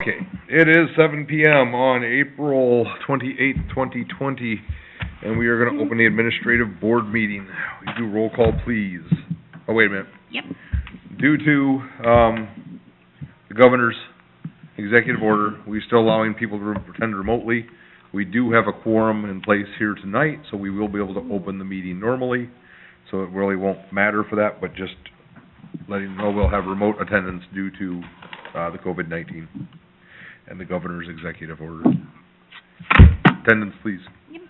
Okay, it is 7 PM on April 28th, 2020, and we are going to open the administrative board meeting. We do roll call, please. Oh, wait a minute. Yep. Due to the governor's executive order, we're still allowing people to attend remotely. We do have a quorum in place here tonight, so we will be able to open the meeting normally. So it really won't matter for that, but just letting you know we'll have remote attendance due to the COVID-19 and the governor's executive order. Attendance, please. Yep.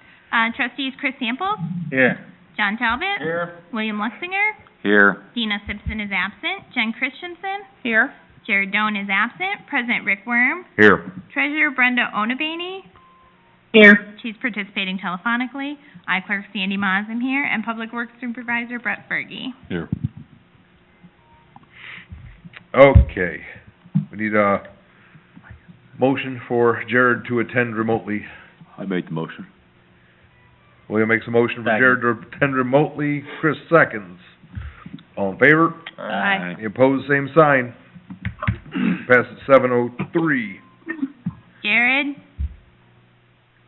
Trustees Chris Samples, Here. John Talbot, Here. William Luxinger, Here. Dina Simpson is absent, Jen Christensen, Here. Jared Doan is absent, President Rick Worm, Here. Treasurer Brenda Onabany, Here. she's participating telephonically, I Clerk Sandy Moss am here, and Public Works Supervisor Brett Fergie. Here. Okay. We need a motion for Jared to attend remotely. I made the motion. William makes a motion for Second. Jared to attend remotely. Chris seconds. All in favor? Aye. Any opposed, same sign. Passes 7:03. Jared,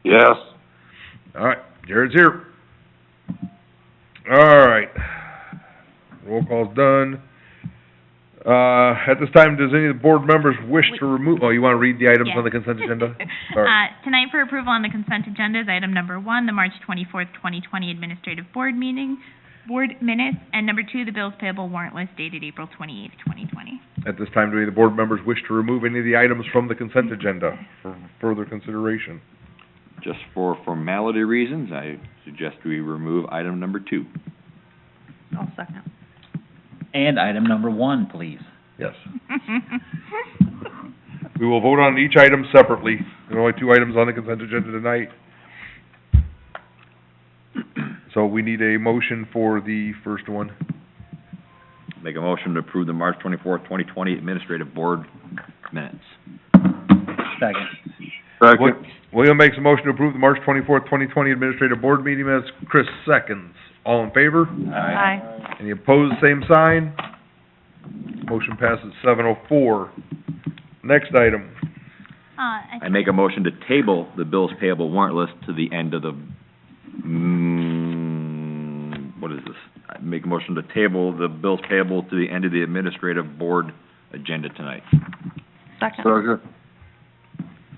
Yes. All right, Jared's here. All right. Roll call's done. At this time, does any of the board members wish to remove, oh, you want to read the items Yes. on the consent agenda? Sorry. Tonight for approval on the consent agenda is item number 1, the March 24th, 2020 Administrative Board Meeting, Board Minutes, and number 2, the bills payable warrant list dated April 28th, 2020. At this time, do any of the board members wish to remove any of the items from the consent agenda for further consideration? Just for formality reasons, I suggest we remove item number 2. I'll second. And item number 1, please. Yes. We will vote on each item separately. There are only 2 items on the consent agenda tonight. So we need a motion for the first one. Make a motion to approve the March 24th, 2020 Administrative Board Minutes. Second. William makes a motion to approve the March 24th, 2020 Administrative Board meeting minutes. Chris seconds. All in favor? Aye. Any opposed, same sign. Motion passes 7:04. Next item. I make a motion to table the bills payable warrant list to the end of the, what is this? I make a motion to table the bills payable to the end of the Administrative Board agenda tonight. Second.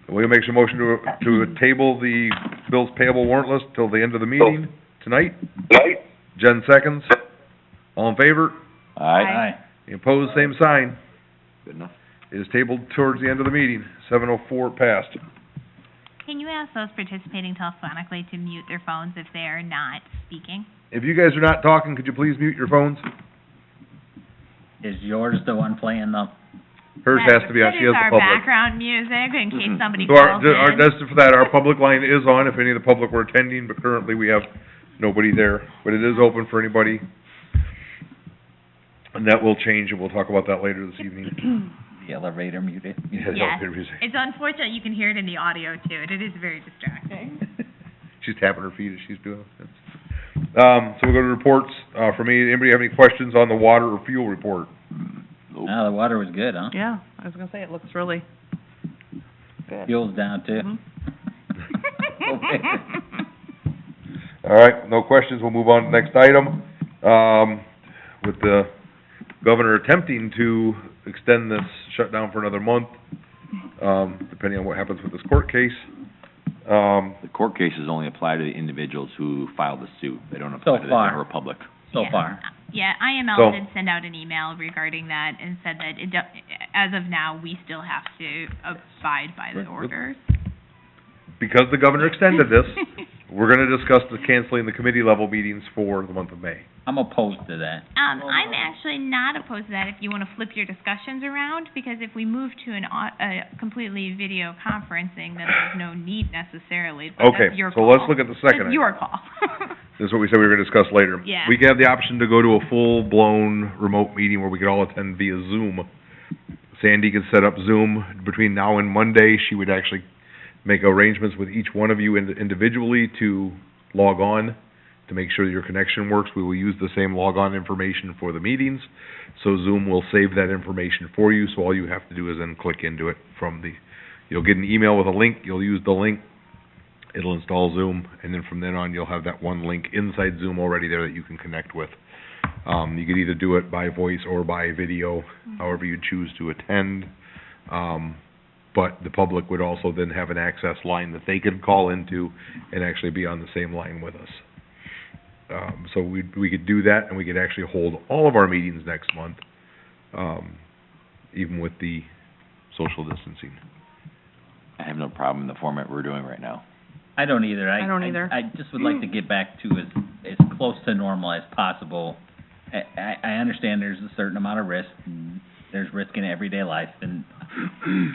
William makes a motion to table the bills payable warrant list till the end of the meeting tonight. Jen seconds. All in favor? Aye. Any opposed, same sign. Good enough? It is tabled towards the end of the meeting. 7:04 passed. Can you ask those participating telephonically to mute their phones if they are not speaking? If you guys are not talking, could you please mute your phones? Is yours the one playing the, Hers has to be on, she has the That is our public. background music in case somebody So calls in. that's for that, our public line is on if any of the public were attending, but currently we have nobody there. But it is open for anybody. And that will change, and we'll talk about that later this evening. the elevator muted? Yeah, the Yes. elevator music. It's unfortunate you can hear it in the audio too, and it is very distracting. She's tapping her feet as she's doing it. So we'll go to reports, for me, anybody have any questions on the water or fuel report? Nope. Ah, the water was good, huh? Yeah, I was gonna say, it looks really good. Fuel's down too. Mhm. All right, no questions, we'll move on to the next item. With the governor attempting to extend this shutdown for another month, depending on what happens with this court case. The court cases only apply to the individuals who filed the suit. They don't apply to the far. general public. So Yeah. far. Yeah, IML So- did send out an email regarding that and said that as of now, we still have to abide by the Right. orders. Because the governor extended this, we're gonna discuss the canceling the committee level meetings for the month of May. I'm opposed to that. I'm actually not opposed to that if you want to flip your discussions around, because if we move to a completely video conferencing, then there's no need necessarily, but Okay, that's your so call. let's look at the second It's your call. This is what we said we were gonna discuss later. Yeah. We have the option to go to a full-blown remote meeting where we could all attend via Zoom. Sandy could set up Zoom between now and Monday. She would actually make arrangements with each one of you individually to log on to make sure that your connection works. We will use the same logon information for the meetings, so Zoom will save that information for you, so all you have to do is then click into it from the, you'll get an email with a link, you'll use the link, it'll install Zoom, and then from then on, you'll have that one link inside Zoom already there that you can connect with. You could either do it by voice or by video, however you choose to attend. But the public would also then have an access line that they could call into and actually be on the same line with us. So we could do that, and we could actually hold all of our meetings next month, even with the social distancing. I have no problem in the format we're doing right now. I don't either. I don't either. I just would like to get back to as close to normal as possible. I understand there's a certain amount of risk, and there's risk in everyday life, and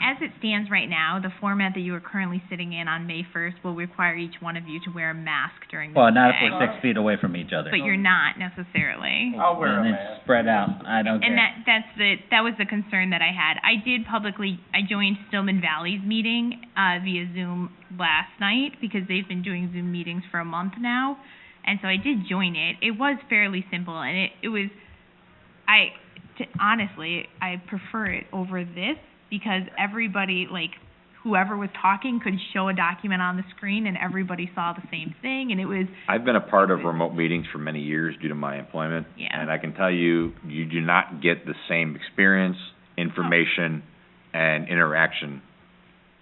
As it stands right now, the format that you are currently sitting in on May 1st will require each one of you to wear a mask during the well, not if day. we're 6 feet away from each other. But you're not necessarily. I'll wear a And mask. it's spread out. I don't And care. that was the concern that I had. I joined Stillman Valley's meeting, via Zoom last night, because they've been doing Zoom meetings for a month now. And so I did join it. It was fairly simple, and honestly, I prefer it over this, because everybody, like, whoever was talking could show a document on the screen and everybody saw the same thing, and it was, I've been a part of remote meetings for many years due to my employment. Yeah. And I can tell you, you do not get the same experience, information, and interaction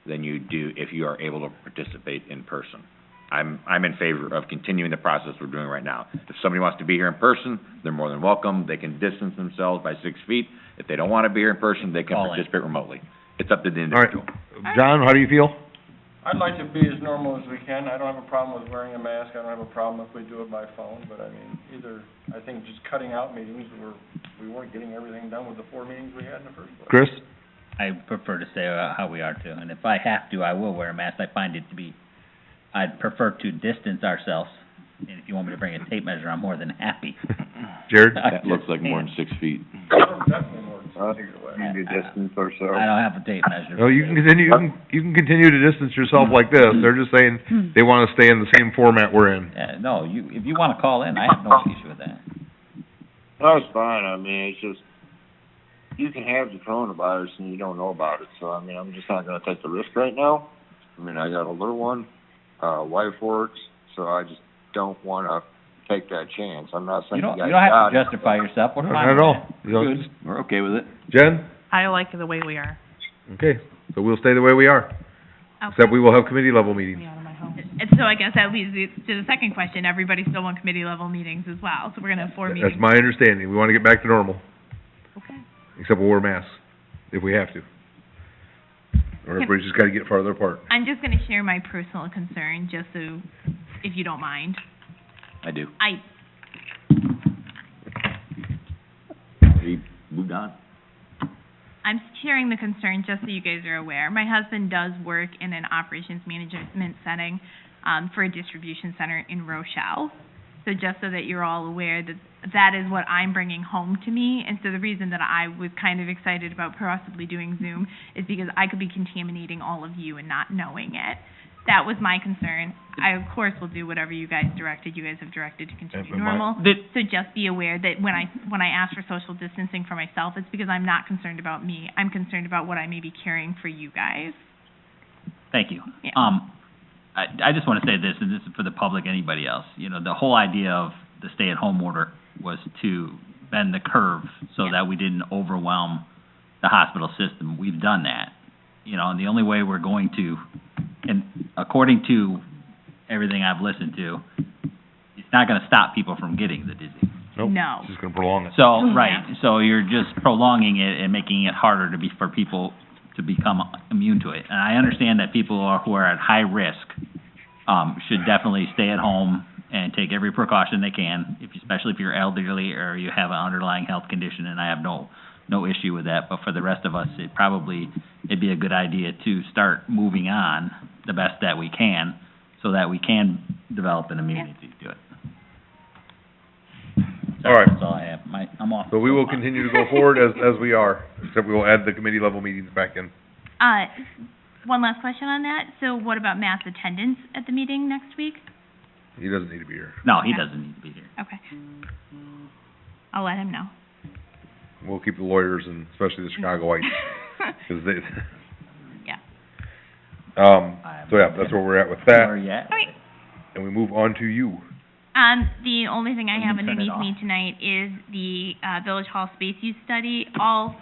than you do if you are able to participate in person. I'm in favor of continuing the process we're doing right now. If somebody wants to be here in person, they're more than welcome. They can distance themselves by 6 feet. If they don't want to be here in person, they can Call in. participate remotely. It's up to the All right, individual. John, how do you feel? I'd like to be as normal as we can. I don't have a problem with wearing a mask. I don't have a problem if we do it by phone, but I mean, I think just cutting out meetings, we weren't getting everything done with the 4 meetings we had in the first place. Chris? I prefer to stay how we are too. And if I have to, I will wear a mask. I find it to be, I'd prefer to distance ourselves. And if you want me to bring a tape measure, I'm more than happy. Jared? I That looks just like more than can't. 6 feet. Definitely more than 6 feet away. Maybe a distance or so. I don't have a tape measure. No, you can continue, you can continue to distance yourself like this. They're just saying they wanna stay in the same format we're in. Yeah, no, if you wanna call in, I have no issue with that. That's fine, I mean, it's just, you can have the coronavirus and you don't know about it, so I mean, I'm just not gonna take the risk right now. I mean, I got a little one, wife works, so I just don't wanna take that chance. I'm not saying You you don't guys have got to it. justify yourself. We're fine Not at with all. that. You know, Good, we're okay with it. Jen? I like the way we are. Okay, so we'll stay the way we are, okay. except we will have committee level meetings. Get me out of my house. And so I guess that leads to the second question. Everybody still want committee level meetings as well, so we're gonna have 4 meetings. That's my understanding. We wanna get back to normal, Okay. except we'll wear masks, if we have to. Or everybody's just gotta get farther apart. I'm just gonna share my personal concern, just so, if you don't mind. I do. We moved on. I'm sharing the concern just so you guys are aware. My husband does work in an operations management setting, for a distribution center in Rochelle. So just so that you're all aware that that is what I'm bringing home to me. And so the reason that I was kind of excited about possibly doing Zoom is because I could be contaminating all of you and not knowing it. That was my concern. I, of course, will do whatever you guys directed. You guys have directed to continue And my- normal. So just be aware that when I ask for social distancing for myself, it's because I'm not concerned about me. I'm concerned about what I may be carrying for you guys. Thank you. Yeah. I just wanna say this, and this is for the public, anybody else. You know, the whole idea of the stay-at-home order was to bend the curve so Yeah. that we didn't overwhelm the hospital system. We've done that. You know, and the only way we're going to, and according to everything I've listened to, it's not gonna stop people from getting the disease. Nope. No. It's just gonna prolong it. So, right, so you're just prolonging it and making it harder for people to become immune to it. And I understand that people who are at high risk, should definitely stay at home and take every precaution they can, especially if you're elderly or you have an underlying health condition, and I have no issue with that. But for the rest of us, it'd be a good idea to start moving on the best that we can, so that we can develop an immunity to it. All right. That's all I have. I'm off. So we will continue to go forward as we are, except we will add the committee level meetings back in. One last question on that. So what about mass attendance at the meeting next week? He doesn't need to be here. No, he Okay. doesn't need to be here. Okay. I'll let him know. We'll keep the lawyers and especially the Chicagoites, 'cause they, Yeah. so yeah, that's where we're at with that. Where you at? Okay. And we move on to you. The only thing I You have can turn it underneath me off. tonight is the, Village Hall Space Use Study. All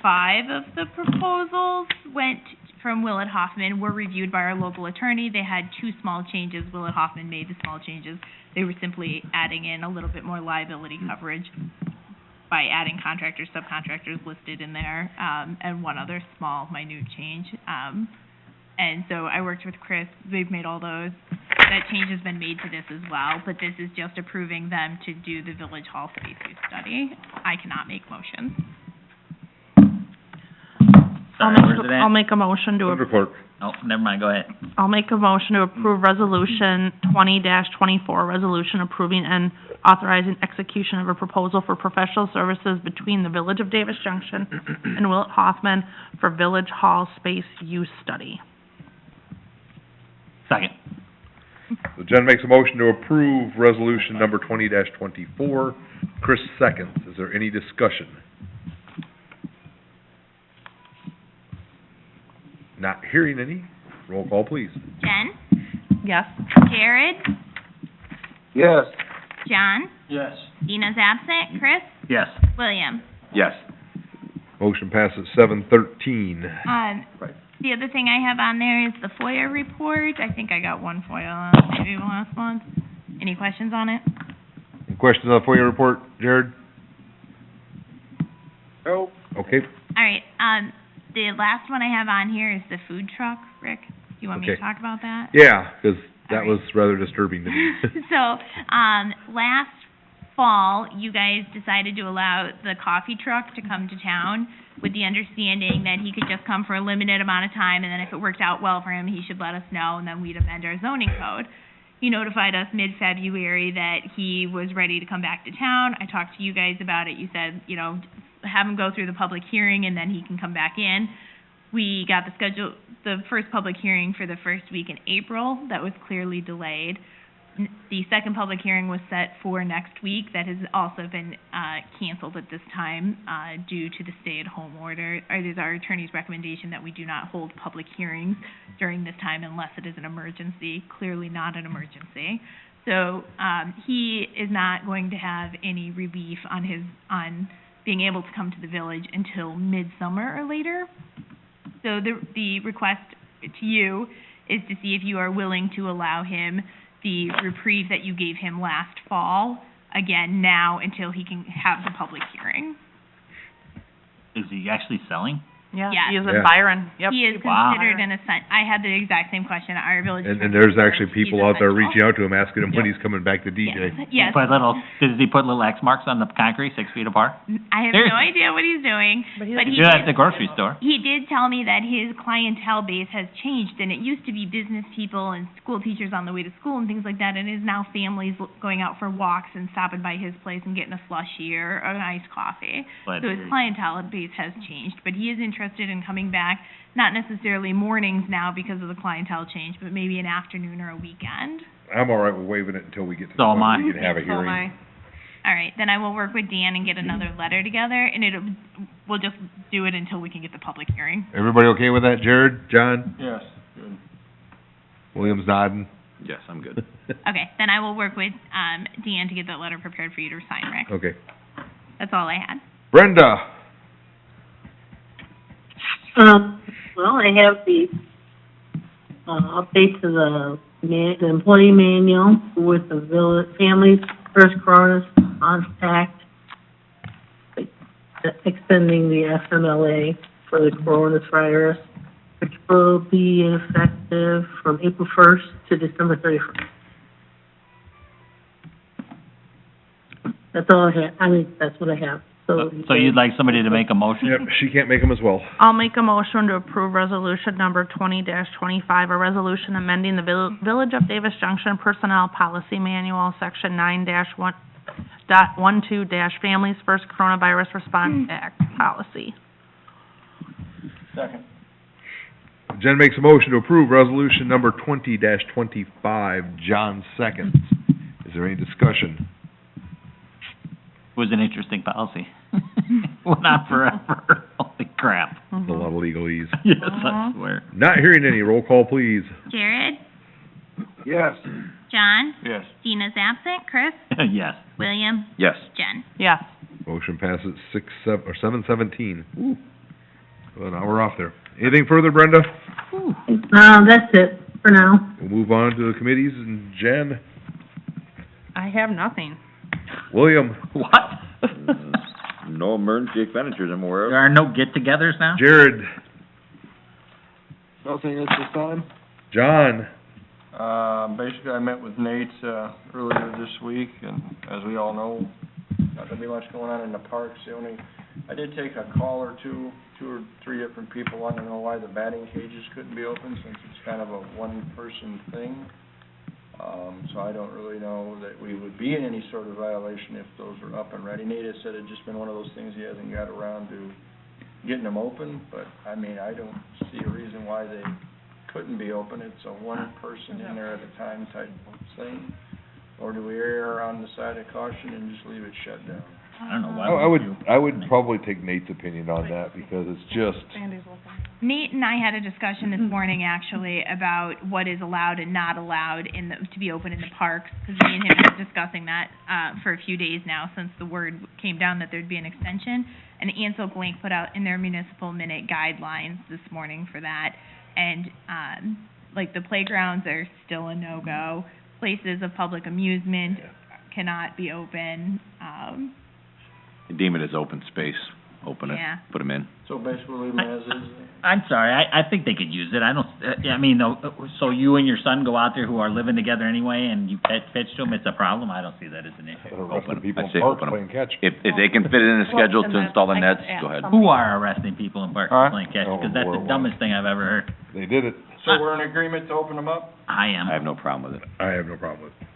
5 of the proposals went from Willett Hoffman, were reviewed by our local attorney. They had 2 small changes. Willett Hoffman made the small changes. They were simply adding in a little bit more liability coverage by adding contractors, subcontractors listed in there, and one other small, minute change. And so I worked with Chris, they've made all those. That change has been made to this as well, but this is just approving them to do the Village Hall Space Use Study. I cannot make motions. Sorry, where's it I'll at? make a motion to, Under clerk. Oh, never mind, go ahead. I'll make a motion to approve resolution 20-24, resolution approving and authorizing execution of a proposal for professional services between the Village of Davis Junction and Willett Hoffman for Village Hall Space Use Study. Second. So Jen makes a motion to approve resolution number 20-24. Chris seconds. Is there any discussion? Not hearing any. Roll call, please. Jen? Yes. Jared? Yes. John? Yes. Dina's absent. Chris? Yes. William? Yes. Motion passes 7-13. The other thing I have on there is the FOIA report. I think I got one FOIA on it, maybe last month. Any questions on it? Any questions on the FOIA report, Jared? Nope. Okay. All right, the last one I have on here is the food truck. Rick, do you want me to Okay. talk about that? Yeah, 'cause that All right. was rather disturbing to me. So, last fall, you guys decided to allow the coffee truck to come to town with the understanding that he could just come for a limited amount of time, and then if it worked out well for him, he should let us know, and then we'd amend our zoning code. He notified us mid-February that he was ready to come back to town. I talked to you guys about it. You said, you know, have him go through the public hearing, and then he can come back in. We got the first public hearing for the first week in April. That was clearly delayed. The second public hearing was set for next week. That has also been canceled at this time due to the stay-at-home order. It is our attorney's recommendation that we do not hold public hearings during this time unless it is an emergency, clearly not an emergency. So he is not going to have any relief on being able to come to the village until midsummer or later. So the request to you is to see if you are willing to allow him the reprieve that you gave him last fall, again, now until he can have the public hearing. Is he actually selling? Yeah, Yes. he is Yeah. in Byron, yep. He is Wow. considered I had the exact same question at our village. And attorney there's said actually he's people out there essential. reaching out to him, asking him when he's coming back to DJ. Yes, Put does he put little X marks on the concrete 6 feet apart? I have Seriously. no idea what he's doing, But he- but he Do that at did, the grocery store. he did tell me that his clientele base has changed, and it used to be business people and school teachers on the way to school and things like that, and it is now families going out for walks and stopping by his place and getting a slushie or an iced coffee. But So his clientele base has changed, but he is interested in coming back, not necessarily mornings now because of the clientele change, but maybe an afternoon or a weekend. I'm all right with waiving it until we get to the So am point I. where we can have a So am hearing. All right, then I will work with Dan and get another letter together, and we'll just do it until we can get the public hearing. Everybody okay with that, Jared, John? Yes, good. Williams nodding? Yes, I'm good. Okay, then I will work with, Dan to get that letter prepared for you to sign, Rick. Okay. That's all I had. Brenda? Well, I have the, update to the employee manual with the village, families first coronavirus contact, extending the FMLA for the coronavirus, which will be effective from April 1st to December 31st. That's all I have, that's what I have, so. So you'd like somebody to make a motion? Yep, she can't make them as well. I'll make a motion to approve resolution number 20-25, a resolution amending the Village of Davis Junction Personnel Policy Manual, section 9-1.12 Families First Coronavirus Response Act policy. Second. Jen makes a motion to approve resolution number 20-25. John seconds. there any discussion? It was an interesting policy. Went on forever. Holy crap. A lot of legalese. Yes, I swear. Not hearing any, roll call please. Jared? Yes. John? Yes. Dina's absent. Chris? Yes. William? Yes. Jen? Yes. Motion passes 7:17. Well, now we're off there. Anything further, Brenda? That's it for now. We'll move on to the committees, and Jen, I have nothing. William, What? No emergency expenditures I'm aware There are no get-togethers now? Jared, Nothing at this time? John, Basically, I met with Nate, earlier this week, and as we all know, not gonna be much going on in the parks. I did take a call or two or three different people wanting to know why the batting cages couldn't be open, since it's kind of a one-person thing. So I don't really know that we would be in any sort of violation if those were up and ready. Nate has said it's just been one of those things he hasn't got around to getting them open, but, I mean, I don't see a reason why they couldn't be open. It's a one person in there at a time type thing. Or do we err on the side of caution and just leave it shut down? I don't know why. I would probably take Nate's opinion on that, because it's just, Nate and I had a discussion this morning, actually, about what is allowed and not allowed to be open in the parks, because me and him have been discussing that, for a few days now, since the word came down that there'd be an extension. And Ansel Blank put out in their municipal minute guidelines this morning for that. And, like, the playgrounds are still a no-go. Places of public amusement cannot be open, Deem it as open space, open it, Yeah. put them in. So basically leave them as is. I'm sorry, I think they could use it. I don't, I mean, so you and your son go out there who are living together anyway, and you pitch to them, it's a problem? I don't see that as an issue. arresting people I in say parks open 'em. playing catch. If they can fit it in the schedule to install the nets, go ahead. Who are arresting people in parks Huh? playing catch? Oh, Because that's the Lord. dumbest thing I've ever heard. They did it. So we're in agreement to open them up? I am. I have no problem with it. I have no problem with it.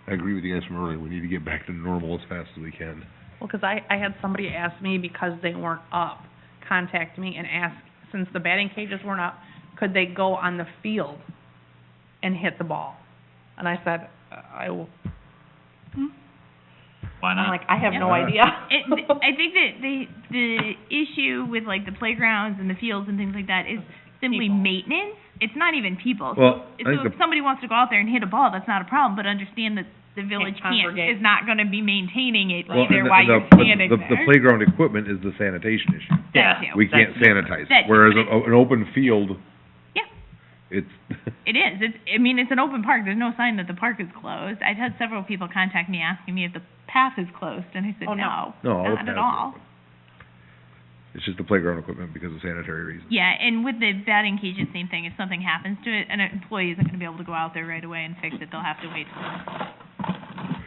I agree with you guys from earlier, we need to get back to normal as fast as we can. Well, 'cause I had somebody ask me, because they weren't up, contact me and ask, since the batting cages weren't up, could they go on the field and hit the ball? And I said, I will, Why I'm not? like, I have no Yeah. idea. I think that the issue with, like, the playgrounds and the fields and things like that is simply People. maintenance. It's not even people. Well, I So think if somebody wants to go out there and hit a ball, that's not a problem, but understand that the village congregate. is not gonna be maintaining it Well, either and while you're the standing there. The playground equipment is the sanitation issue. Yeah. That too. We can't sanitize, That- whereas an open field, Yeah. it's, It is. It's an open park. There's no sign that the park is closed. I've had several people contact me asking me if the path is closed, and I said, Oh, no. No, all the not paths at are all. open. It's just the playground equipment because of sanitary reasons. Yeah, and with the batting cages, same thing. If something happens to it, an employee isn't gonna be able to go out there right away and fix it. They'll have to wait for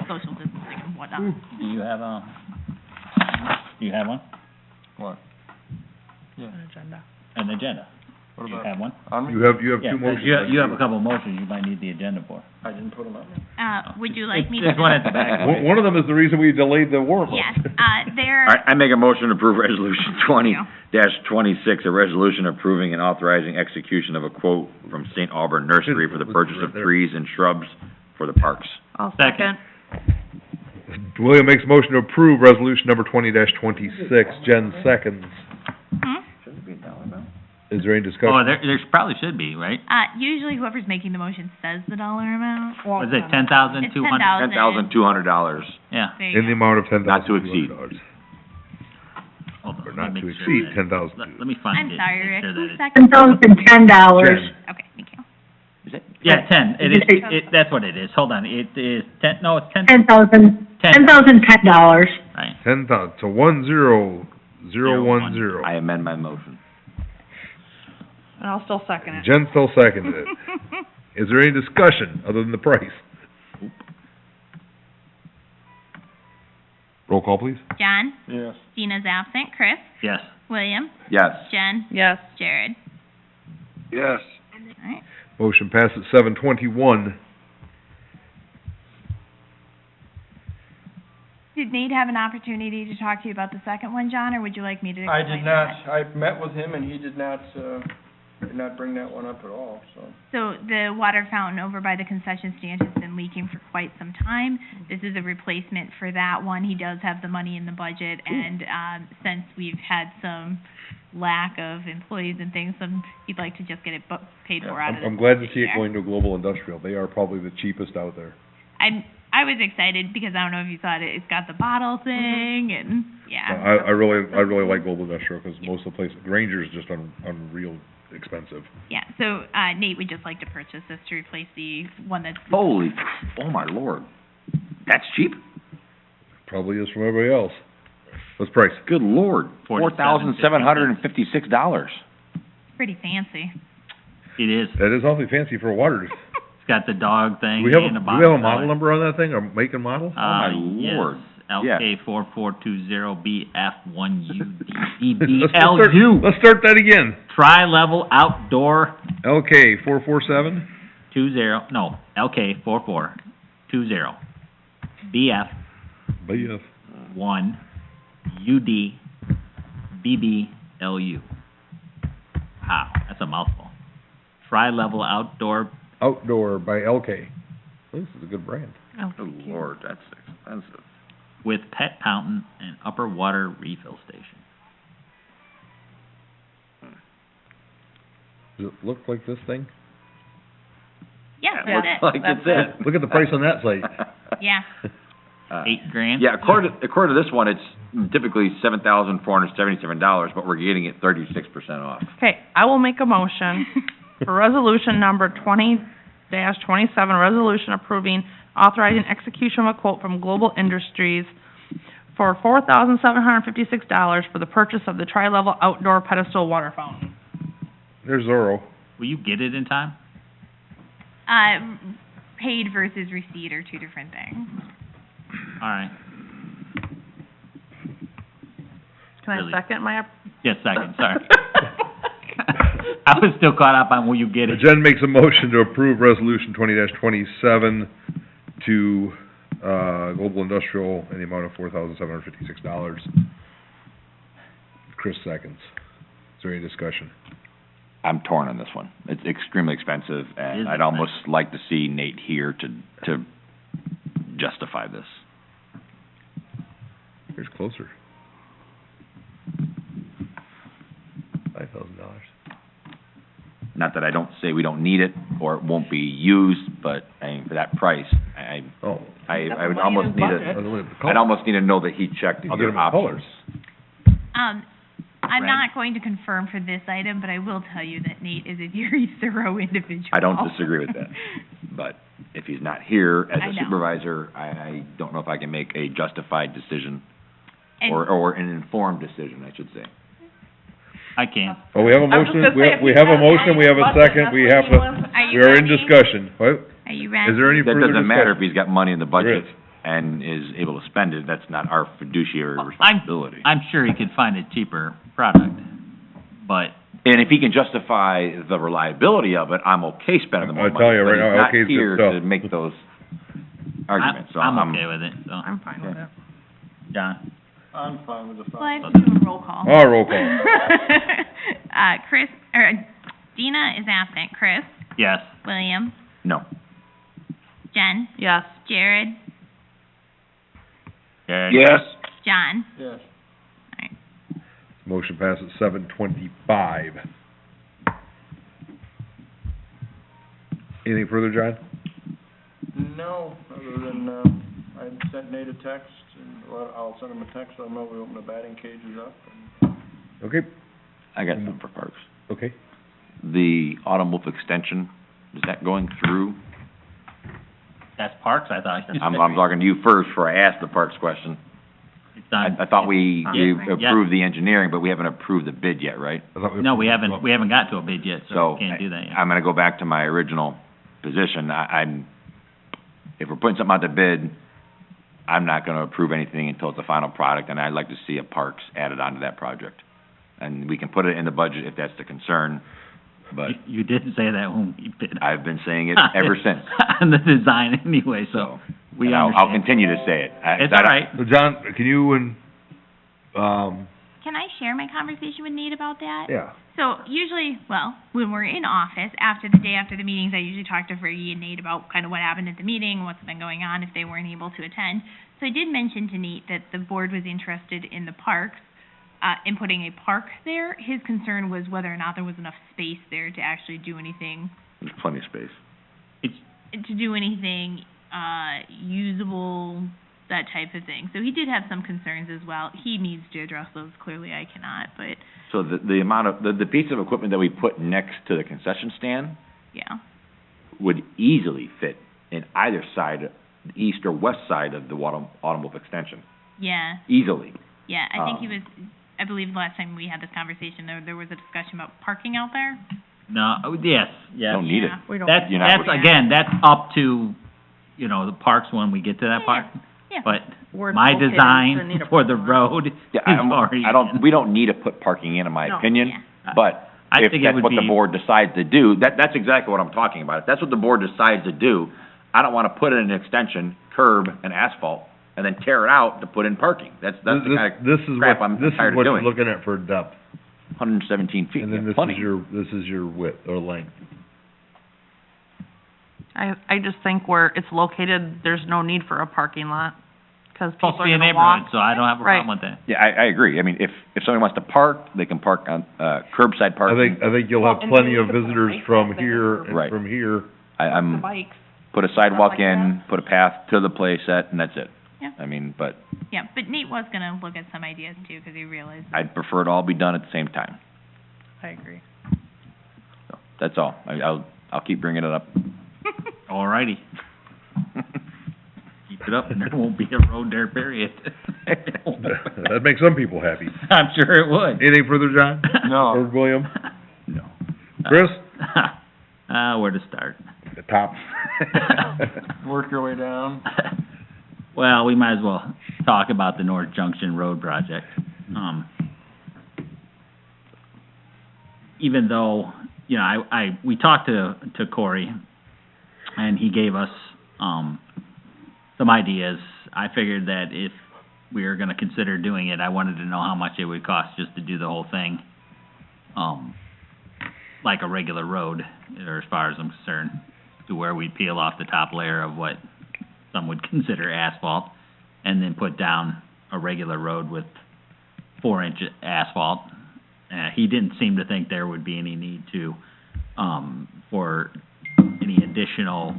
social distancing and whatnot. Do you have one? What? An agenda. An agenda? What Do you about, have one? on me? You have Yeah, two 'cause motions. you have a couple of motions you might need the agenda for. I didn't put them up. Would you like me to? There's one at the back. One of them is the reason we delayed the warrant. Yes, there. All right, I make a motion to approve resolution 20-26, a resolution approving and authorizing execution of a quote from St. Auburn Nursery for the purchase of trees and shrubs for the parks. I'll Second. William makes a motion to approve resolution number 20-26. Jen seconds. Hmm? Shouldn't it be a dollar amount? Is there any discussion? Oh, there probably should be, right? Usually whoever's making the motion says the dollar amount. Was it 10,200? It's $10,000. $10,200. Yeah. There you In the go. amount of $10,200. Not to exceed. Hold on, Or let not me to make sure exceed that- 10,000. Let me find I'm it. sorry, make Rick. sure that Who's it's- second? $10,010. Jen. Okay, thank you. Is it? Yeah, 10. It is, Did you that's what it is. Hold on. It is 10, no, it's 10. $10,010. Right. 10,000, so 10010. I amend my motion. And I'll still second it. Jen still seconded it. Is there any discussion other than the price? Roll call, please. John? Yes. Dina's absent. Chris? Yes. William? Yes. Jen? Yes. Jared? Yes. Alright. Motion passes 721. Did Nate have an opportunity to talk to you about the second one, John, or would you like me to I explain did that? not, I met with him and he did not, did not bring that one up at all, so. So the water fountain over by the concession stand has been leaking for quite some time. This is a replacement for that one. He does have the money in the budget, and, since we've had some lack of employees and things, he'd like to just get it paid for out of the I'm glad to budget see it here. going to Global Industrial. They are probably the cheapest out there. I was excited because I don't know if you saw it, it's got the bottle thing, and, yeah. I really like Global Industrial, because most of the places, Granger's just unreal expensive. Yeah, so, Nate would just like to purchase this to replace the one that's. Holy, oh my lord, that's cheap? Probably is from everybody else. What's the price? Good lord, $4,756. Pretty fancy. It is. That is awfully fancy for a water. It's got the dog thing Do we have and the do bottle. we have a model number on that thing, or make and model? my lord. Yeah. LK 4420BF1UDDBLU. Let's start that again. Tri-level outdoor LK 447, LK 4420 BF. BF1UDBBLU. Wow, that's a mouthful. Tri-level outdoor, Outdoor by LK. This is a good brand. Good lord, that's expensive. with pet fountain and upper water refill station. Does it look like this thing? Yeah, It that's looks it. like it's it. Look at the price on that site. Yeah. $8,000? Yeah, according to this one, it's typically $7,477, but we're getting it 36% off. Okay, I will make a motion for resolution number 20-27, resolution approving, authorizing execution of a quote from Global Industries for $4,756 for the purchase of the tri-level outdoor pedestal water fountain. There's Zorro. Will you get it in time? Paid versus receipt are two different things. All right. Can I Really? second my, Yes, second, sorry. I was still caught up on will you get it. Jen makes a motion to approve resolution 20-27 to, Global Industrial in the amount of $4,756. Chris seconds. Is there any discussion? I'm torn on this one. It's extremely expensive, It is and I'd almost like to see Nate here to justify this. Here's closer. $5,000. Not that I don't say we don't need it, or it won't be used, but, I mean, for that price, I Oh. would almost need By to, the way, the I'd color. almost need to know that he checked I'll get your him the colors. options. I'm Right. not going to confirm for this item, but I will tell you that Nate is a very thorough individual. I don't disagree with that. But if he's not here as I a know. supervisor, I don't know if I can make a justified decision, And- or an informed decision, I should say. I can't. Well, we have a I was just motion, gonna say, if we he's have a got motion, we have a budget, second, that's we what have he to, wants. Are you we are in ready? discussion. What? Are you ready? Is there any That further doesn't matter if discussion? he's got money in the budget There is. and is able to spend it, that's not our fiduciary I'm- responsibility. I'm sure he could find a cheaper product, but And if he can justify the reliability of it, I'm okay spending the more I'll money. tell you but right now, he's not okay is good here stuff. to make those arguments, so I'm okay with it, so. I'm fine with it. John? I'm fine with the Well, I phone. have to do a roll call. Oh, roll call. Chris, or Dina is absent. Chris, Yes. William, No. Jen, Yes. Jared, Yes. John. Yes. Motion passes 7:25. Anything further, John? No, other than, I sent Nate a text, and I'll send him a text, let him know we open the batting cages up, and Okay, I got something for Parks. okay. The Autumn Wolf extension, is that going through? That's Parks, I thought. I'm talking to you first before I ask the Parks question. It's I done. thought we Yeah. approved the engineering, but we haven't approved the bid yet, right? I thought No, we haven't got to a bid yet, so So, we can't do that yet. I'm gonna go back to my original position. If we're putting something out to bid, I'm not gonna approve anything until it's a final product, and I'd like to see a Parks added onto that project. And we can put it in the budget if that's the concern, but You didn't say that when we bid. I've been saying it ever since, On the design anyway, so so. we and I'll understand. continue to say it. It's all right. So, John, can you and, Can I share my conversation with Nate about that? yeah, So usually, well, when we're in office, after the day after the meetings, I usually talk to Fergie and Nate about kind of what happened at the meeting, what's been going on if they weren't able to attend. So I did mention to Nate that the board was interested in the parks, in putting a park there. His concern was whether or not there was enough space there to actually do anything, There's plenty of space. to do anything, usable, that type of thing. So he did have some concerns as well. He needs to address those. Clearly I cannot, but, So the amount of, the piece of equipment that we put next to the concession stand yeah. would easily fit in either side, the east or west side of the automobile extension, Yeah. easily. Yeah, I think he Um, was, I believe last time we had this conversation, there was a discussion about parking out there. No, yes, yes. Don't need it. Yeah. We don't. That's, You're not that's, looking- again, that's up to, you know, the parks when we get to that Yeah, part. yeah. But Where it's my located, design it's in need of for the parking lot. road is Yeah, already we don't need to put parking in my No. opinion, Yeah. but I if think it that's would what the be, board decides to do, that's exactly what I'm talking about. If that's what the board decides to do, I don't wanna put in an extension, curb, and asphalt, and then tear it out to put in parking. That's the kind of This is crap what, I'm this tired is of what you're doing. looking at for depth, 117 feet, and then yeah, this plenty. is your width or length. I just think where it's located, there's no need for a parking lot, 'cause people supposed to are be a gonna neighborhood, walk. so I don't have a Right. problem with that. Yeah, I agree. I mean, if somebody wants to park, they can park on, curbside parking. I think you'll have And plenty maybe of you could put visitors bikes from out there here or- and Right. from here. The I'm, bikes. put a sidewalk like in, put a path to the play set, and that's it. Yeah. I mean, but Yeah, but Nate was gonna look at some ideas too, 'cause he realized. I'd prefer it all be done at the same time. I agree. So, that's all. I'll keep bringing it up. Alrighty, keep it up and there won't be a road there, period. That'd make some people happy. I'm sure it would. Anything further, John? No. Or William? No. Chris? Where to start? The top. Work your way down. Well, we might as well talk about the North Junction Road project. Even though, you know, we talked to Corey, and he gave us, some ideas. I figured that if we were gonna consider doing it, I wanted to know how much it would cost just to do the whole thing, like a regular road, or as far as I'm concerned, to where we'd peel off the top layer of what some would consider asphalt, and then put down a regular road with 4-inch asphalt. He didn't seem to think there would be any need to, for any additional,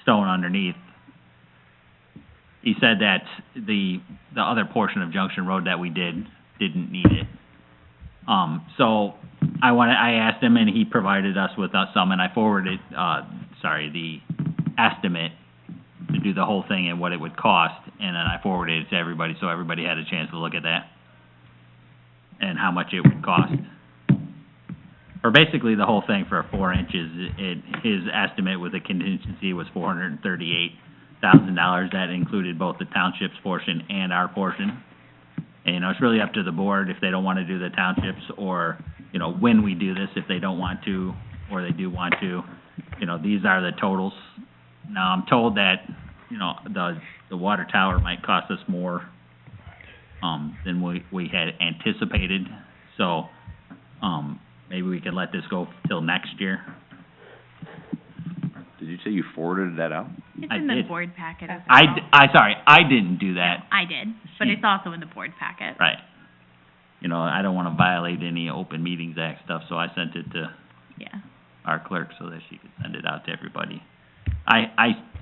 stone underneath. He said that the other portion of Junction Road that we didn't need it. So I asked him, and he provided us with some, and I forwarded, the estimate to do the whole thing and what it would cost, and then I forwarded it to everybody, so everybody had a chance to look at that, and how much it would cost. For basically the whole thing for 4 inches, his estimate with a contingency was $438,000. That included both the township's portion and our portion. And, you know, it's really up to the board if they don't wanna do the townships, or, you know, when we do this, if they don't want to, or they do want to. You know, these are the totals. Now, I'm told that, you know, the water tower might cost us more, than we had anticipated, so, maybe we could let this go till next year. Did you say you forwarded that out? It's I in the did. board packet as well. I didn't do that, I did, but it's also in the board packet. right. You know, I don't wanna violate any Open Meetings Act stuff, so I sent it to Yeah. our clerk so that she could send it out to everybody.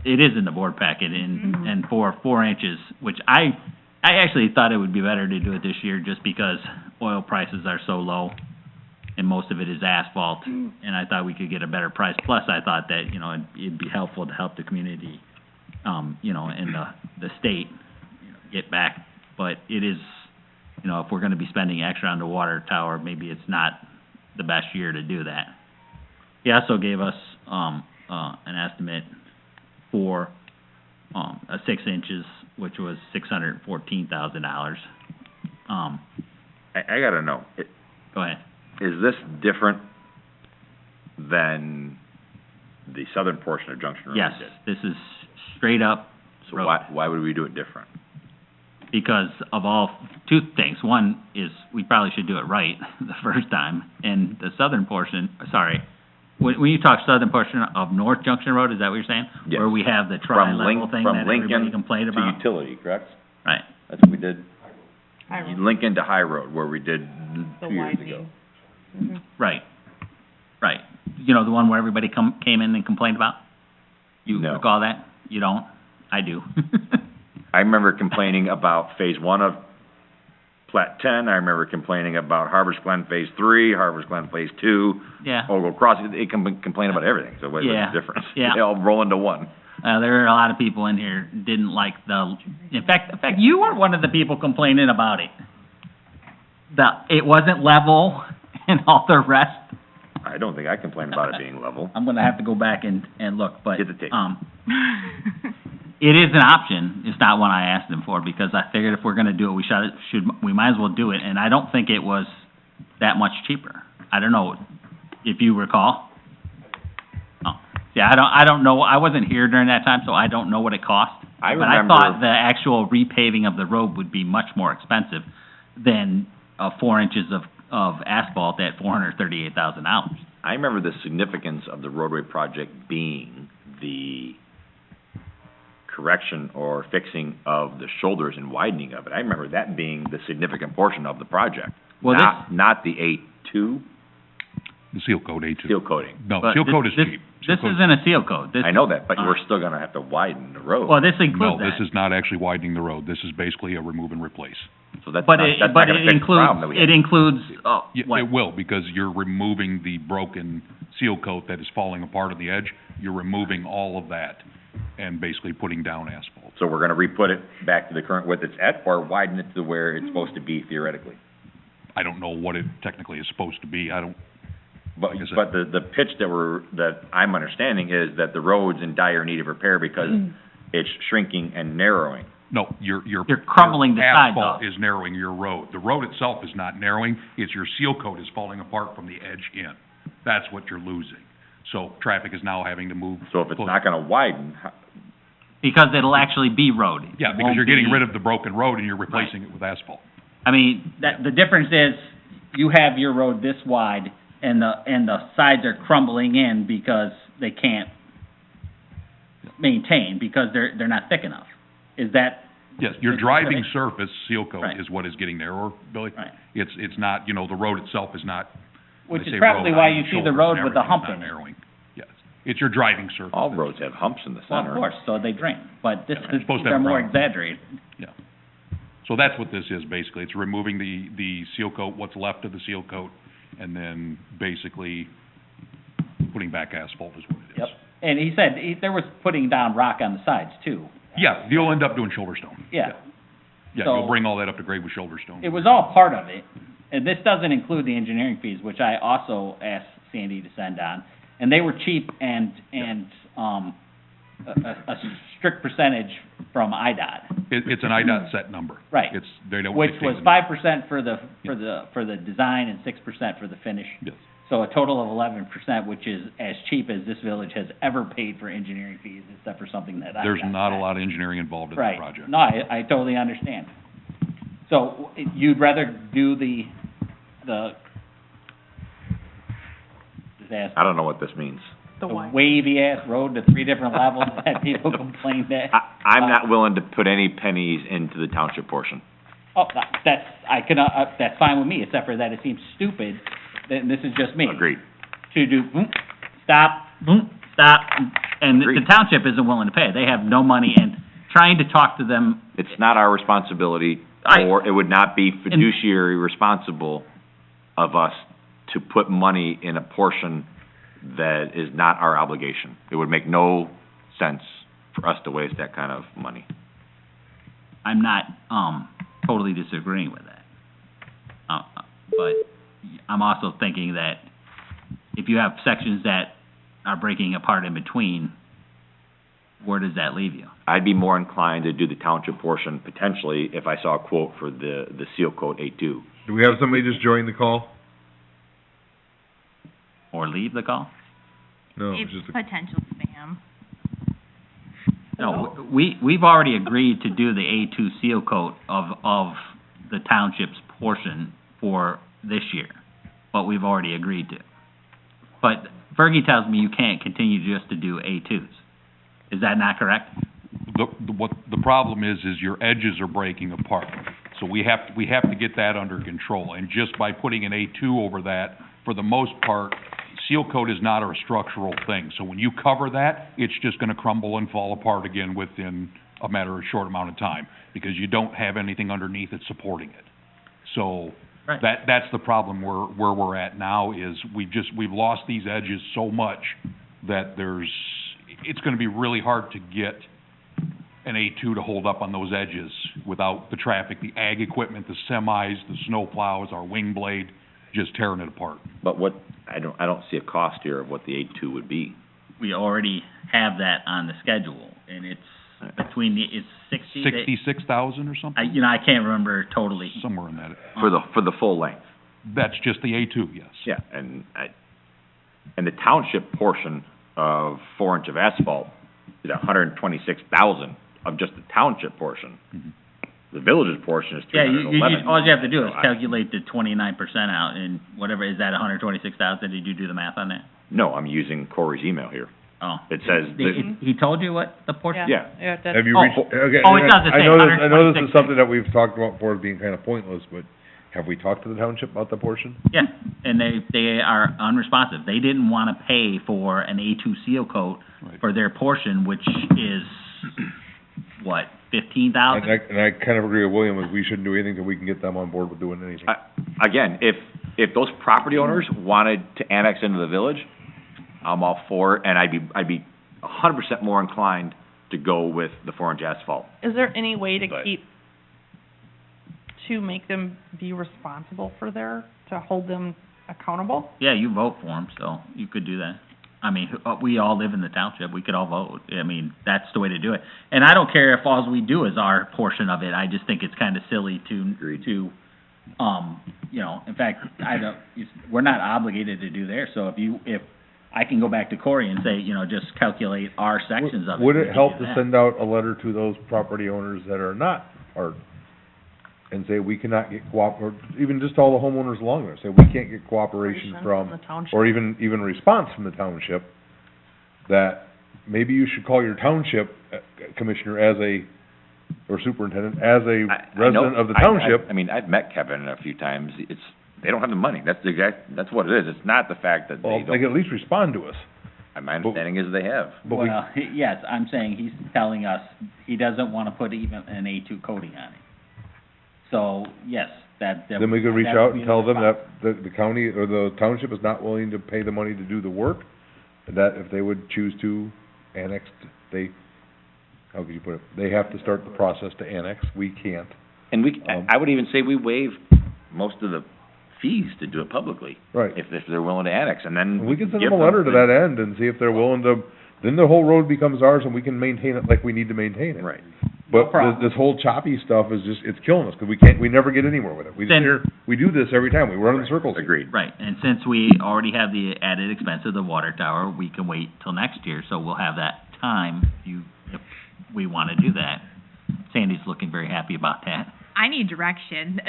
It is in the board packet, and for 4 inches, which I actually thought it would be better to do it this year, just because oil prices are so low, and most of it is asphalt, and I thought we could get a better price. Plus, I thought that, you know, it'd be helpful to help the community, you know, and the state, you know, get back. But it is, you know, if we're gonna be spending extra on the water tower, maybe it's not the best year to do that. He also gave us, an estimate for, a 6 inches, which was $614,000. I gotta know, Go ahead. is this different than the southern portion of Junction Road? Yes, did? this is straight up So road. why would we do it different? because of two things. One is, we probably should do it right the first time, and the southern portion, when you talk southern portion of North Junction Road, is that what you're saying? Yes. Where we have the From tri-level thing that everybody Lincoln complained to about? utility, correct? Right. That's what we did. High Road. Lincoln to High Road, where we did The 2 years ago. widening. Mhm. Right, right. You know, the one where everybody came in and complained about? You No. recall that? You don't? I do. I remember complaining about phase 1 of Plat 10, I remember complaining about Harbor's Glen Phase 3, Harbor's Glen Phase 2, Yeah, Ogle Crossing, they complain about everything, so what's Yeah, the difference? yeah. They all roll into one. there are a lot of people in here didn't like in fact, you were one of the people complaining about it. It wasn't level and all the rest. I don't think I complained about it being level. I'm gonna have to go back and look, but, Get the tape. it is an option. It's not one I asked them for, because I figured if we're gonna do it, we might as well do it, and I don't think it was that much cheaper. I don't know if you recall. Oh, yeah, I don't know, I wasn't here during that time, so I don't know what it cost. I But I remember, thought the actual repaving of the road would be much more expensive than, 4 inches of asphalt at $438,000. I remember the significance of the roadway project being the correction or fixing of the shoulders and widening of it. I remember that being the significant portion of the project. Well, Not the A2 The seal coat, A2. seal coating. No, But seal coat is this- cheap. This isn't a seal coat. This, I know that, but uh, we're still gonna have to widen the road. well, this No, includes this that. is not actually widening the road. This is basically a remove and replace. So that's But not, it, that's but not gonna it fix the problem that includes, we it have. includes, Yeah, what? it will, because you're removing the broken seal coat that is falling apart on the edge. You're removing all of that and basically putting down asphalt. So we're gonna re-put it back to the current width it's at, or widen it to where it's supposed to be theoretically? I don't know what it technically is supposed to be. I don't, But, Like I said- but the pitch that I'm understanding is that the road's in dire need of repair because it's shrinking and narrowing. no, you're You're crumbling the sides asphalt off. is narrowing your road. The road itself is not narrowing, it's your seal coat is falling apart from the edge in. That's what you're losing. So traffic is now having to move. So if it's not gonna widen, Because it'll actually be road. Yeah, because you're getting rid of the broken road and you're replacing it with asphalt. I mean, the difference is, you have your road this wide, and the sides are crumbling in because they can't maintain, because they're not thick enough. Is that, Yes, your It's driving specific. surface seal coat Right. is what is getting narrower, Billy. right? It's not, the road itself is not. when Which I is say probably road, why I mean you see the shoulders road and with the everything, hump it's in not it. narrowing. Yes, it's your driving surface. all roads have humps in the Well, center. of course, so they drain, but this Yeah, they're is, supposed to they're have more drain. exaggerated. So that's what this is basically. It's removing the seal coat, what's left of the seal coat, and then basically putting back asphalt is what it is. Yep. And he said, there was putting down rock on the sides too. Yeah, you'll end up doing shoulder stone. Yeah. Yeah, So- you'll bring all that up to grade with shoulder stone. It was all part of it, and this doesn't include the engineering fees, which I also asked Sandy to send on. And they were cheap and, a strict percentage from IDOT, It's an IDOT set number. Right. They don't which dictate was the- 5% for the design and 6% for the finish. Yes. So a total of 11%, which is as cheap as this village has ever paid for engineering fees, except for something that I. There's not a lot of engineering involved in the Right. project. No, I totally understand. So you'd rather do the, just ask, I don't know what this means. the wavy ass road to 3 different levels that people complained that? I'm not willing to put any pennies into the township portion. Oh, that's fine with me, except for that it seems stupid, and this is just me. Agreed. To do, stop, stop, and the Agreed. township isn't willing to pay. They have no money, and trying to talk to them, It's not our responsibility, or it would not be fiduciary responsible of us to put money in a portion that is not our obligation. It would make no sense for us to waste that kind of money. I'm not, totally disagreeing with that. But I'm also thinking that if you have sections that are breaking apart in between, where does that leave you? I'd be more inclined to do the township portion potentially if I saw a quote for the seal coat A2. Do we have somebody just join the call? Or leave the call? No, It's it's just, potential spam. No, we've already agreed to do the A2 seal coat of the township's portion for this year, what we've already agreed to. But Fergie tells me you can't continue just to do A2s. Is that not correct? What the problem is your edges are breaking apart. So we have to get that under control, and just by putting an A2 over that, for the most part, seal coat is not a structural thing. So when you cover that, it's just gonna crumble and fall apart again within a matter of short amount of time, because you don't have anything underneath it supporting it. So, Right. that's the problem where we're at now, is we've lost these edges so much that it's gonna be really hard to get an A2 to hold up on those edges without the traffic, the ag equipment, the semis, the snow plows, our wing blade, just tearing it apart. But I don't see a cost here of what the A2 would be. We already have that on the schedule, and it's it's 60 to... 66,000 or something? I can't remember totally. Somewhere in that. For the full length. That's just the A2, yes. Yeah, and the township portion of 4-inch of asphalt is $126,000 of just the township portion. Mhm. The village's portion is Yeah, $311,000. all you have to do is So calculate the 29% out, and whatever, is that 126,000? Did you do the math on that? No, I'm using Corey's email here. Oh. It says, He told you what the portion? yeah, Have you Oh. reached, okay, Oh, it does, it I says know this is 126. something that we've talked about before as being kind of pointless, but have we talked to the township about the portion? Yeah, and they are unresponsive. They didn't wanna pay for an A2 seal coat Right. for their portion, which is, what, 15,000? And I kind of agree with William, is we shouldn't do anything till we can get them on board with doing anything. again, if those property owners wanted to annex into the village, I'm all for it, and I'd be 100% more inclined to go with the 4-inch asphalt. Is there any way to But- to make them be responsible for to hold them accountable? Yeah, you vote for them, so you could do that. I mean, we all live in the township, we could all vote. I mean, that's the way to do it. And I don't care if all we do is our portion of it, I just think it's kinda silly Agreed. to, in fact, we're not obligated to do theirs, so if I can go back to Corey and say, just calculate our sections of it. Would we it can help do to that. send out a letter to those property owners that are not part, and say we cannot get or even just all the homeowners along there, say we can't get cooperation from, the township? or even response from the township, that maybe you should call your township commissioner or superintendent, as a I know- resident of the township. I mean, I've met Kevin a few times, they don't have the money, that's what it is, it's not the fact that Well, they they can don't, at least respond to us. my understanding is they have. But we, Well, yes, I'm saying he's telling us he doesn't wanna put even an A2 coating on it. So, yes, that then we could reach that out would be and tell them response. that the county or the township is not willing to pay the money to do the work, that if they would choose to annex, how could you put it? They have to start the process to annex, we can't. And Um, I would even say we waive most of the fees to do it publicly, Right. if they're willing to annex, and then We can send give them a letter to the- that end and see if they're willing to, then the whole road becomes ours and we can maintain it like we need to maintain it. Right. No But problem. this whole choppy stuff is just, it's killing us, 'cause we never get anywhere with it. Then- We do this every time, we run in circles. Agreed. Right, and since we already have the added expense of the water tower, we can wait till next year, so we'll have that time if we wanna do that. Sandy's looking very happy about that. I need direction.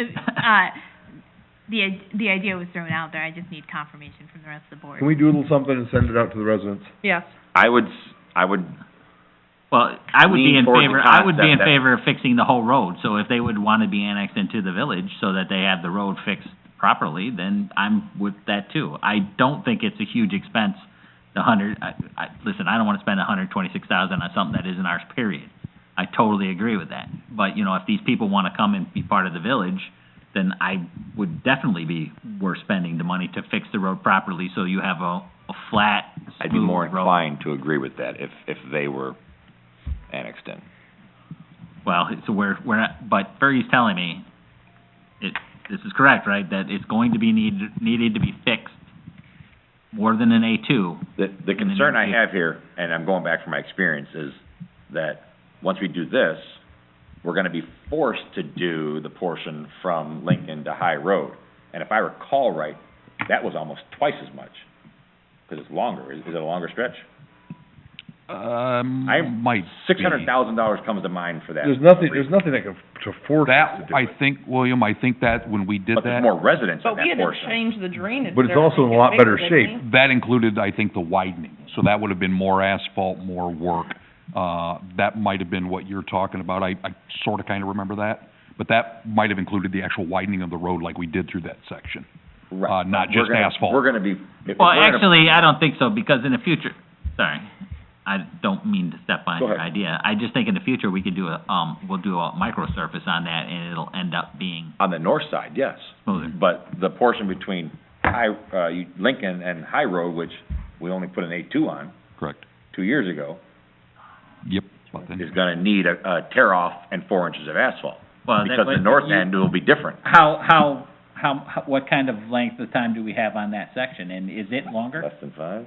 The idea was thrown out there, I just need confirmation from the rest of the board. Can we do a little something and send it out to the residents? Yes. I would, Well, I would be Lean in towards the favor, I would be in concept that- favor of fixing the whole road, so if they would wanna be annexed into the village so that they have the road fixed properly, then I'm with that too. I don't think it's a huge expense, listen, I don't wanna spend $126,000 on something that isn't ours, period. I totally agree with that, but, if these people wanna come and be part of the village, then I would definitely be worth spending the money to fix the road properly, so you have a flat, I'd be more smooth road. inclined to agree with that if they were annexed in. Well, so we're not, but Fergie's telling me, this is correct, right, that it's going to be needed to be fixed more than an A2. The concern I have here, and I'm going back from my experience, is that once we do this, we're gonna be forced to do the portion from Lincoln to High Road. And if I recall right, that was almost twice as much, 'cause it's longer. Is it a longer stretch? Might be. $600,000 comes to mind for that. There's nothing that can, to force us That, to do I it. think, William, I think that when we did But there's that, more residents in But we that had to portion. change the drainage But it's there to also in make a it lot better bigger, didn't shape. we? that included, I think, the widening. So that would have been more asphalt, more work. That might have been what you're talking about. I sorta kinda remember that. But that might have included the actual widening of the road like we did through that section. Right. not We're just gonna- asphalt. We're gonna be, if Well, we're gonna- actually, I don't think so, because in the future, sorry, I don't mean to step on Go your ahead. idea. I just think in the future, we could do we'll do a micro surface on that, and it'll end up being on the north side, yes. smoother. But the portion between Lincoln and High Road, which we only put an A2 on Correct. 2 years ago, Yep. But then- is gonna need a tear off and 4 inches of asphalt. Well, that Because the would- north you- end will be different. How, what kind of length of time do we have on that section, and is it longer? Less than 5?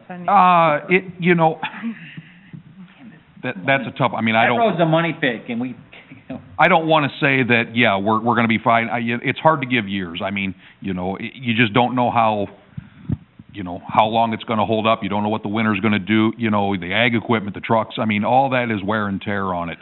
That's a tough, I mean, I That don't. road's a money pit, and we, I don't wanna say that, yeah, we're gonna be fine. It's hard to give years. I mean, you just don't know how long it's gonna hold up. You don't know what the winter's gonna do, the ag equipment, the trucks. I mean, all that is wear and tear on it.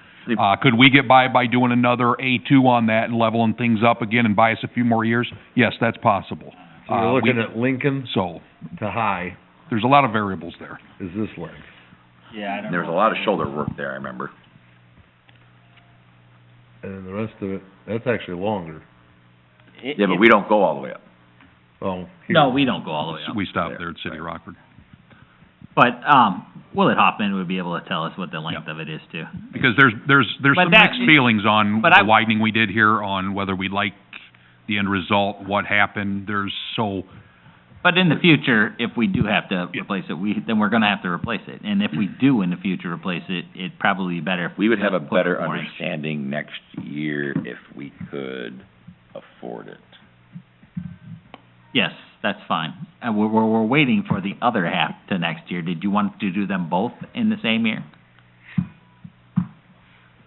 Could we get by doing another A2 on that and leveling things up again and buy us a few more years? Yes, that's possible. So you're looking at Lincoln So, to High there's a lot of variables there. is this length. yeah, I don't know. There was a lot of shoulder work there, I remember. And then the rest of it, that's actually longer. Yeah, but we don't go all the way up. Oh, here. No, we don't go all the way up. We stopped there at City of Rockford. But, Willett Hoffman would be able to tell us what the length of it is too. Because there's But some that- mixed feelings on but the I- widening we did here, on whether we like the end result, what happened. But in the future, if we do have to replace it, then we're gonna have to replace it. And if we do in the future replace it, it'd probably be better if We would have a just put better 4 inch. understanding next year if we could afford it. Yes, that's fine. And we're waiting for the other half to next year. Did you want to do them both in the same year?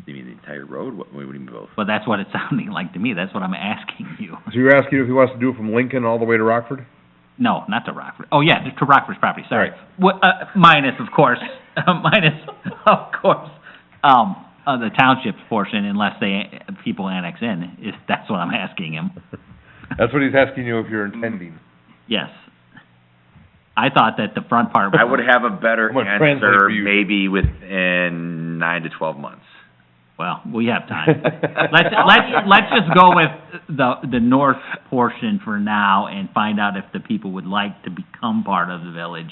You mean the entire road? What do you mean both? Well, that's what it's sounding like to me. That's what I'm asking you. So you're asking if he wants to do it from Lincoln all the way to Rockford? No, not to Rockford. Oh, yeah, to Rockford's property, sorry. Right. Minus, of course, the township's portion, unless people annex in, that's what I'm asking him. That's what he's asking you if you're intending. Yes. I thought that the front part. I would have a better I'm gonna translate answer for you. maybe within 9 to 12 months. Well, we have time. Let's just go with the north portion for now and find out if the people would like to become part of the village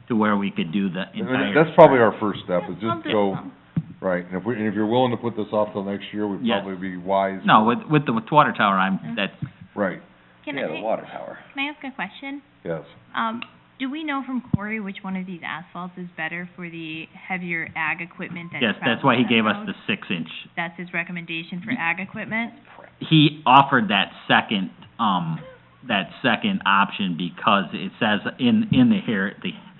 to where we could do the entire. That's probably our first step, is I'll just do go, some. right, and if you're willing to put this off till next year, we'd Yes. probably be wise. No, with the water tower, that's, Right, Can Yeah, the I, water tower. can I ask a question? yes. Do we know from Corey which one of these asphalts is better for the heavier ag equipment that yes, that's why he gave us the 6 inch. That's his recommendation for ag equipment? He offered that second option because it says in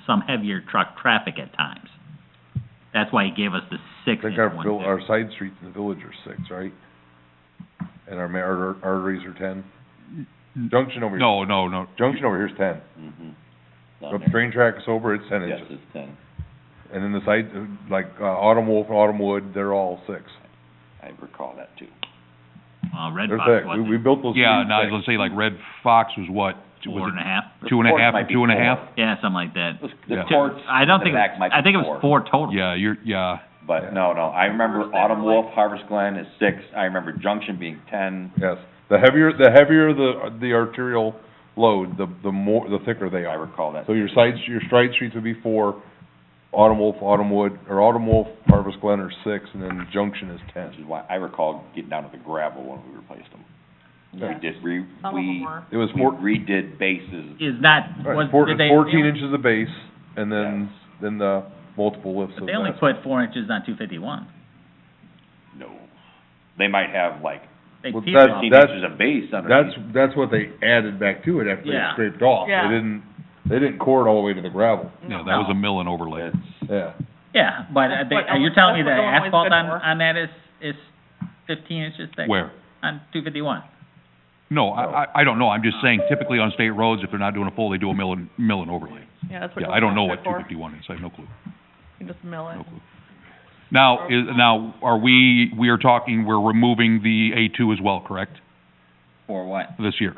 some heavier truck traffic at times. That's why he gave us the 6 I inch think our, one. our side streets in the village are 6, right? And our arteries are 10? Junction over here. No. Junction over here's 10. Mm-hmm. Up train track is over, it's 10 inches. it's 10. And then the side, Autumn Wolf, Autumn Wood, they're all 6. I recall that too. Red They're Fox thick. wasn't. We built those Yeah, streets no, I was thick. gonna say, like, Red Fox was what? Four and a half. 2.5 Might and be 2.5? four. Yeah, something like that. The Yeah. courts I don't in think, the back might I be think it was 4 total. Yeah, But no, I remember Autumn Wolf, Harvest Glen is 6, I remember Junction being 10. Yes, the heavier the arterial load, the thicker they I are. recall that. So your side streets would be 4, Autumn Wolf, Autumn Wood, or Autumn Wolf, Harvest Glen are 6, and then Junction is Which 10. is why I recall getting down to the gravel when we replaced them. Yes. We did, Some of them were. It was we redid bases. Is not, Right, did they? 14 inches of base, and then the multiple lifts But of they only that. put 4 inches on 251. No. They might have like They Well, peeled off. 15 That's- inches of base underneath. That's what they added back to it after they Yeah. scraped off. Yeah. They didn't core it all the way to the gravel. yeah, that was a mill and overlay. It's, Yeah. Yeah, but That's they, what- are you telling me the that's what Illinois is asphalt good on, for. on that is 15 inches thick? Where? On 251? No, I don't know. I'm just saying typically on state roads, if they're not doing a full, they do a mill and overlay. Yeah, that's what. Yeah, I don't know Illinois what is good for. 251 is. I have no clue. You just mill it. Now, now, we are talking, we're removing the A2 as well, correct, For what? this year?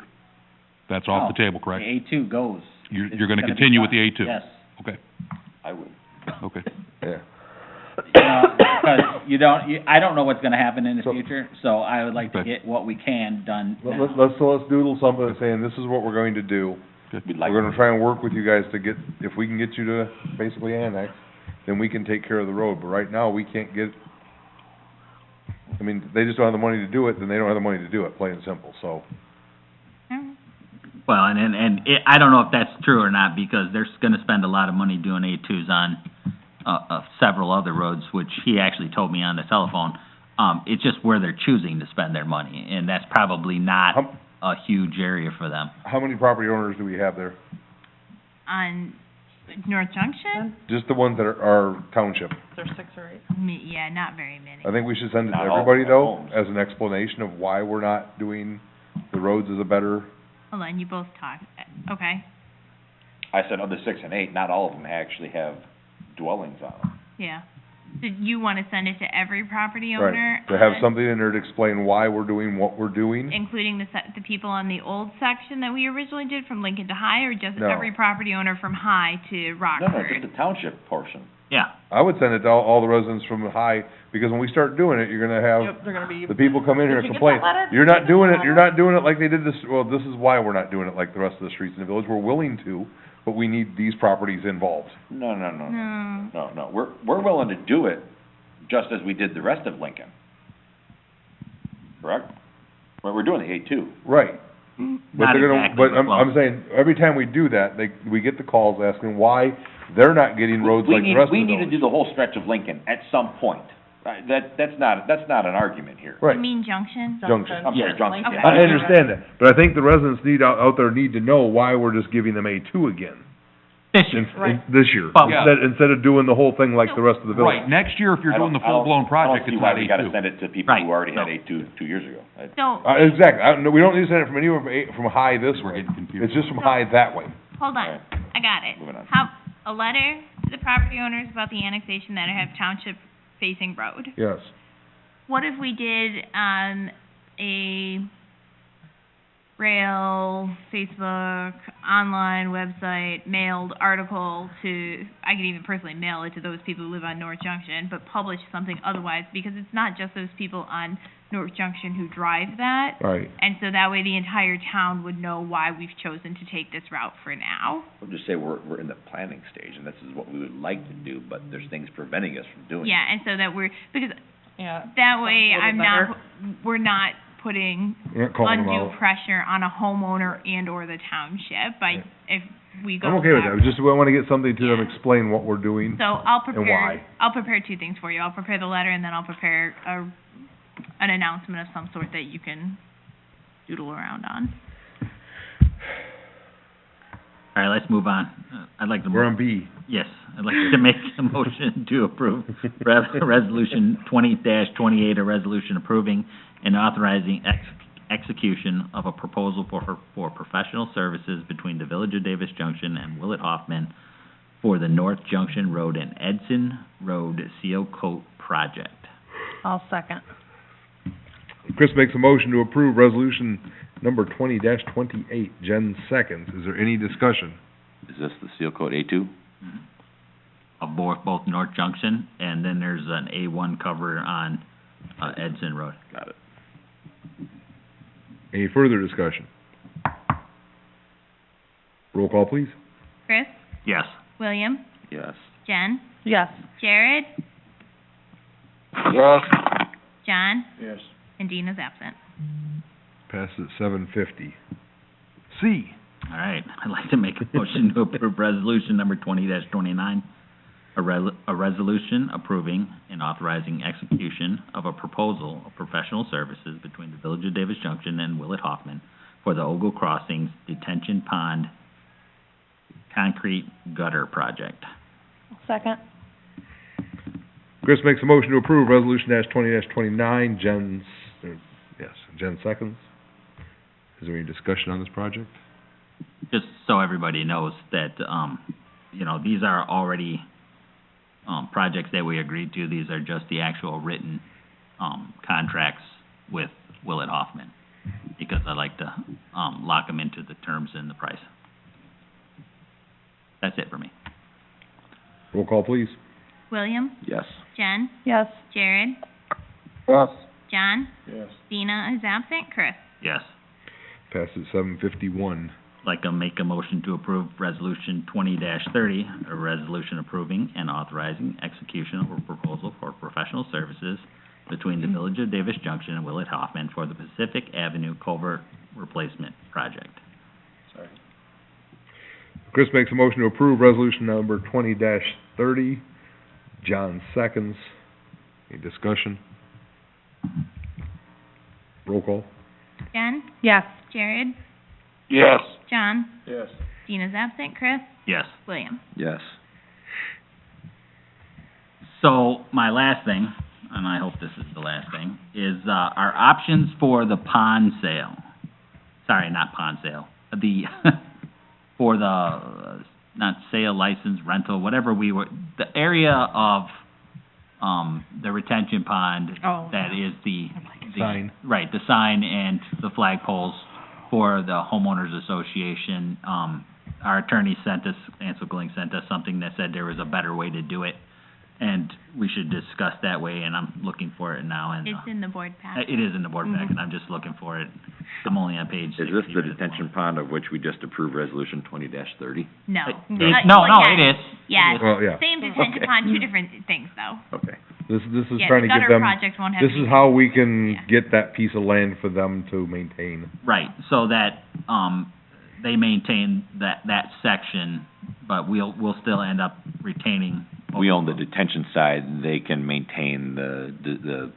That's off the table, correct? The A2 goes. You're gonna continue with the A2? Yes. Okay, I would. okay. Yeah. Because I don't know what's gonna happen in the So- future, so I would like to Okay. get what we can done Let- now. Let's doodle something saying, this is what we're going to do. We'd like. We're gonna try and work with you guys to get, if we can get you to basically annex, then we can take care of the road, but right now, we can't get, I mean, they just don't have the money to do it, then they don't have the money to do it, plain and simple, so. Well, I don't know if that's true or not, because they're gonna spend a lot of money doing A2s on, several other roads, which he actually told me on the telephone. It's just where they're choosing to spend their money, and that's probably not a huge area for them. How many property owners do we have there? On North Junction? Just the ones that are township. There's 6 or 8. Yeah, not very many. I think we should send it to Not all everybody have though, homes. as an explanation of why we're not doing the roads as a better, Hold on, you both talk. Okay, I said of the 6 and 8, not all of them actually have dwellings on them. yeah. Did you want to send it to every property right? owner? To have on- something in there to explain why we're doing what we're doing. Including the people on the old section that we originally did from Lincoln to High, or just No. every property owner from High to No, Rockford? no, just the township portion. Yeah, I would send it to all the residents from High, because when we start doing it, you're gonna have Yep, they're gonna be. the people come in here Did and you get complain. that letter? You're not doing it like they did this, well, this is why we're not doing it like the rest of the streets in the village. We're willing to, but we need these properties involved. No, No. no, we're willing to do it, just as we did the rest of Lincoln. Correct? Well, we're doing the A2. Right. But not they're gonna, exactly. but I'm Well, saying, every time we do that, we get the calls asking why they're not getting roads like the rest of the We need to village. do the whole stretch of Lincoln at some point. That's not an argument here. You Right, mean Junction? Junction. I'm sorry, Yes. Junction. Okay. yeah. I understand that, but I think the residents out there need to know why we're just giving them A2 again, this year. this year. Well, yeah. Instead of doing the whole thing like the rest of the village. Right, next year, if you're I doing don't- the full-blown project, I it's don't see why not we gotta A2. send it to people who Right. already had No. A2 2 years ago. So, Exactly, no, we don't need to send it from anywhere from High this We're way. getting confused. It's just from High that way. hold on, Alright. I got it. Moving on. How, a letter to the property owners about the annexation that have township facing road. Yes. What if we did, a rail, Facebook, online website, mailed article to, I could even personally mail it to those people who live on North Junction, but publish something otherwise, because it's not just those people on North Junction who drive that. Right. And so that way the entire town would know why we've chosen to take this route for now. We'll just say we're in the planning stage, and this is what we would like to do, but there's things preventing us from doing it. Yeah, and so that we're, because Yeah. that way Sounds a I'm little not, we're not putting You're not calling them undue out. pressure on a homeowner and or the township by, if we go. I'm okay with that, that we just, we wanna get something to them, Yeah. explain what we're doing. So I'll why. prepare two things for you. I'll prepare the letter, and then I'll prepare an announcement of some sort that you can doodle around on. All right, let's move on. I'd like to. We're on B. Yes, I'd like to make a motion to approve Resolution 20-28, a resolution approving and authorizing execution of a proposal for professional services between the Village of Davis Junction and Willett Hoffman for the North Junction Road and Edson Road Seal Coat Project. I'll second. Chris makes a motion to approve resolution number 20-28. Jen seconds. Is there any discussion? Is this the seal coat A2? Of both North Junction, and then there's an A1 cover on Edson Road. Got it. Any further discussion? Roll call, please. Chris? Yes. William? Yes. Jen? Yes. Jared? Yes. John? Yes. And Dina's absent. Passes at 7:50. C. All right, I'd like to make a motion to approve resolution number 20-29, a resolution approving and authorizing execution of a proposal of professional services between the Village of Davis Junction and Willett Hoffman for the Ogle Crossings Detention Pond Concrete Gutter Project. Second. Chris makes a motion to approve resolution -20-29. Jen seconds. Is there any discussion on this project? Just so everybody knows that, these are already projects that we agreed to. These are just the actual written, contracts with Willett Hoffman, because I like to, lock them into the terms and the price. That's it for me. Roll call, please. William, Yes. Jen, Yes. Jared, Yes. John, Yes. Dina is absent, Chris. Yes. Passes 7:51. Like to make a motion to approve Resolution 20-30, a resolution approving and authorizing execution of a proposal for professional services between the Village of Davis Junction and Willett Hoffman for the Pacific Avenue Culvert Replacement Project. Sorry. Chris makes a motion to approve resolution number 20-30. John seconds. Any discussion? Roll call. Jen, Yes. Jared, Yes. John, Yes. Dina's absent, Chris, Yes. William. Yes. So, my last thing, and I hope this is the last thing, is, our options for the pond sale. Sorry, not pond sale, the, for the, not sale, license, rental, whatever we were, the area of, the retention pond Oh. that is the Sign. right, the sign and the flagpoles for the homeowners association. Our attorney sent us, Ansel Gling sent us something that said there was a better way to do it, and we should discuss that way, and I'm looking for it now, and, It's in the board packet. it is in the board pack, and I'm just looking for it. I'm only on page 60. Is this the but it's detention pond of which we just approved resolution 20-30? No. No, Well, it is. Yes, Well, yeah. same detention Okay. pond, two different things though. Okay. This is Yeah, trying the to give gutter them, project won't have this is anything- how we can Yeah. get that piece of land for them to maintain. Right, so that, they maintain that section, but we'll still end up retaining. We own the detention side, they can maintain the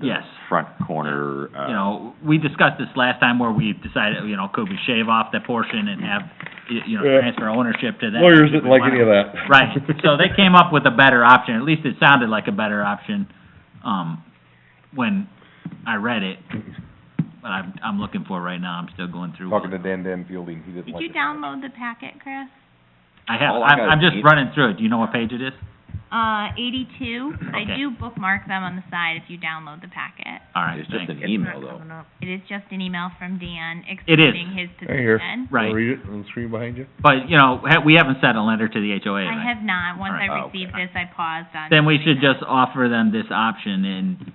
Yes. front corner, You know, we discussed this last time where we decided, you know, could we shave off that portion and have, you know, Yeah. transfer ownership to that? Lawyers didn't like any of that. Right, so they came up with a better option, at least it sounded like a better option, when I read it. But I'm looking for it right now, I'm still going through. Talking to Dan Fielding, he didn't Did like you it. download the packet, Chris? I have, All I got I'm is just eight. running through it, do you know what page it is? 82, but I Okay. do bookmark them on the side if you download the packet. All right, it's just thanks. an email though. It is just an email from Dan It is. explaining his Right here. position. Right. Wanna read it on the screen behind you? But, you know, we haven't sent a letter to the HOA, I right? have not. Once Alright. I Oh, received okay. this, I paused on. Then we doing should that. just offer them this option and,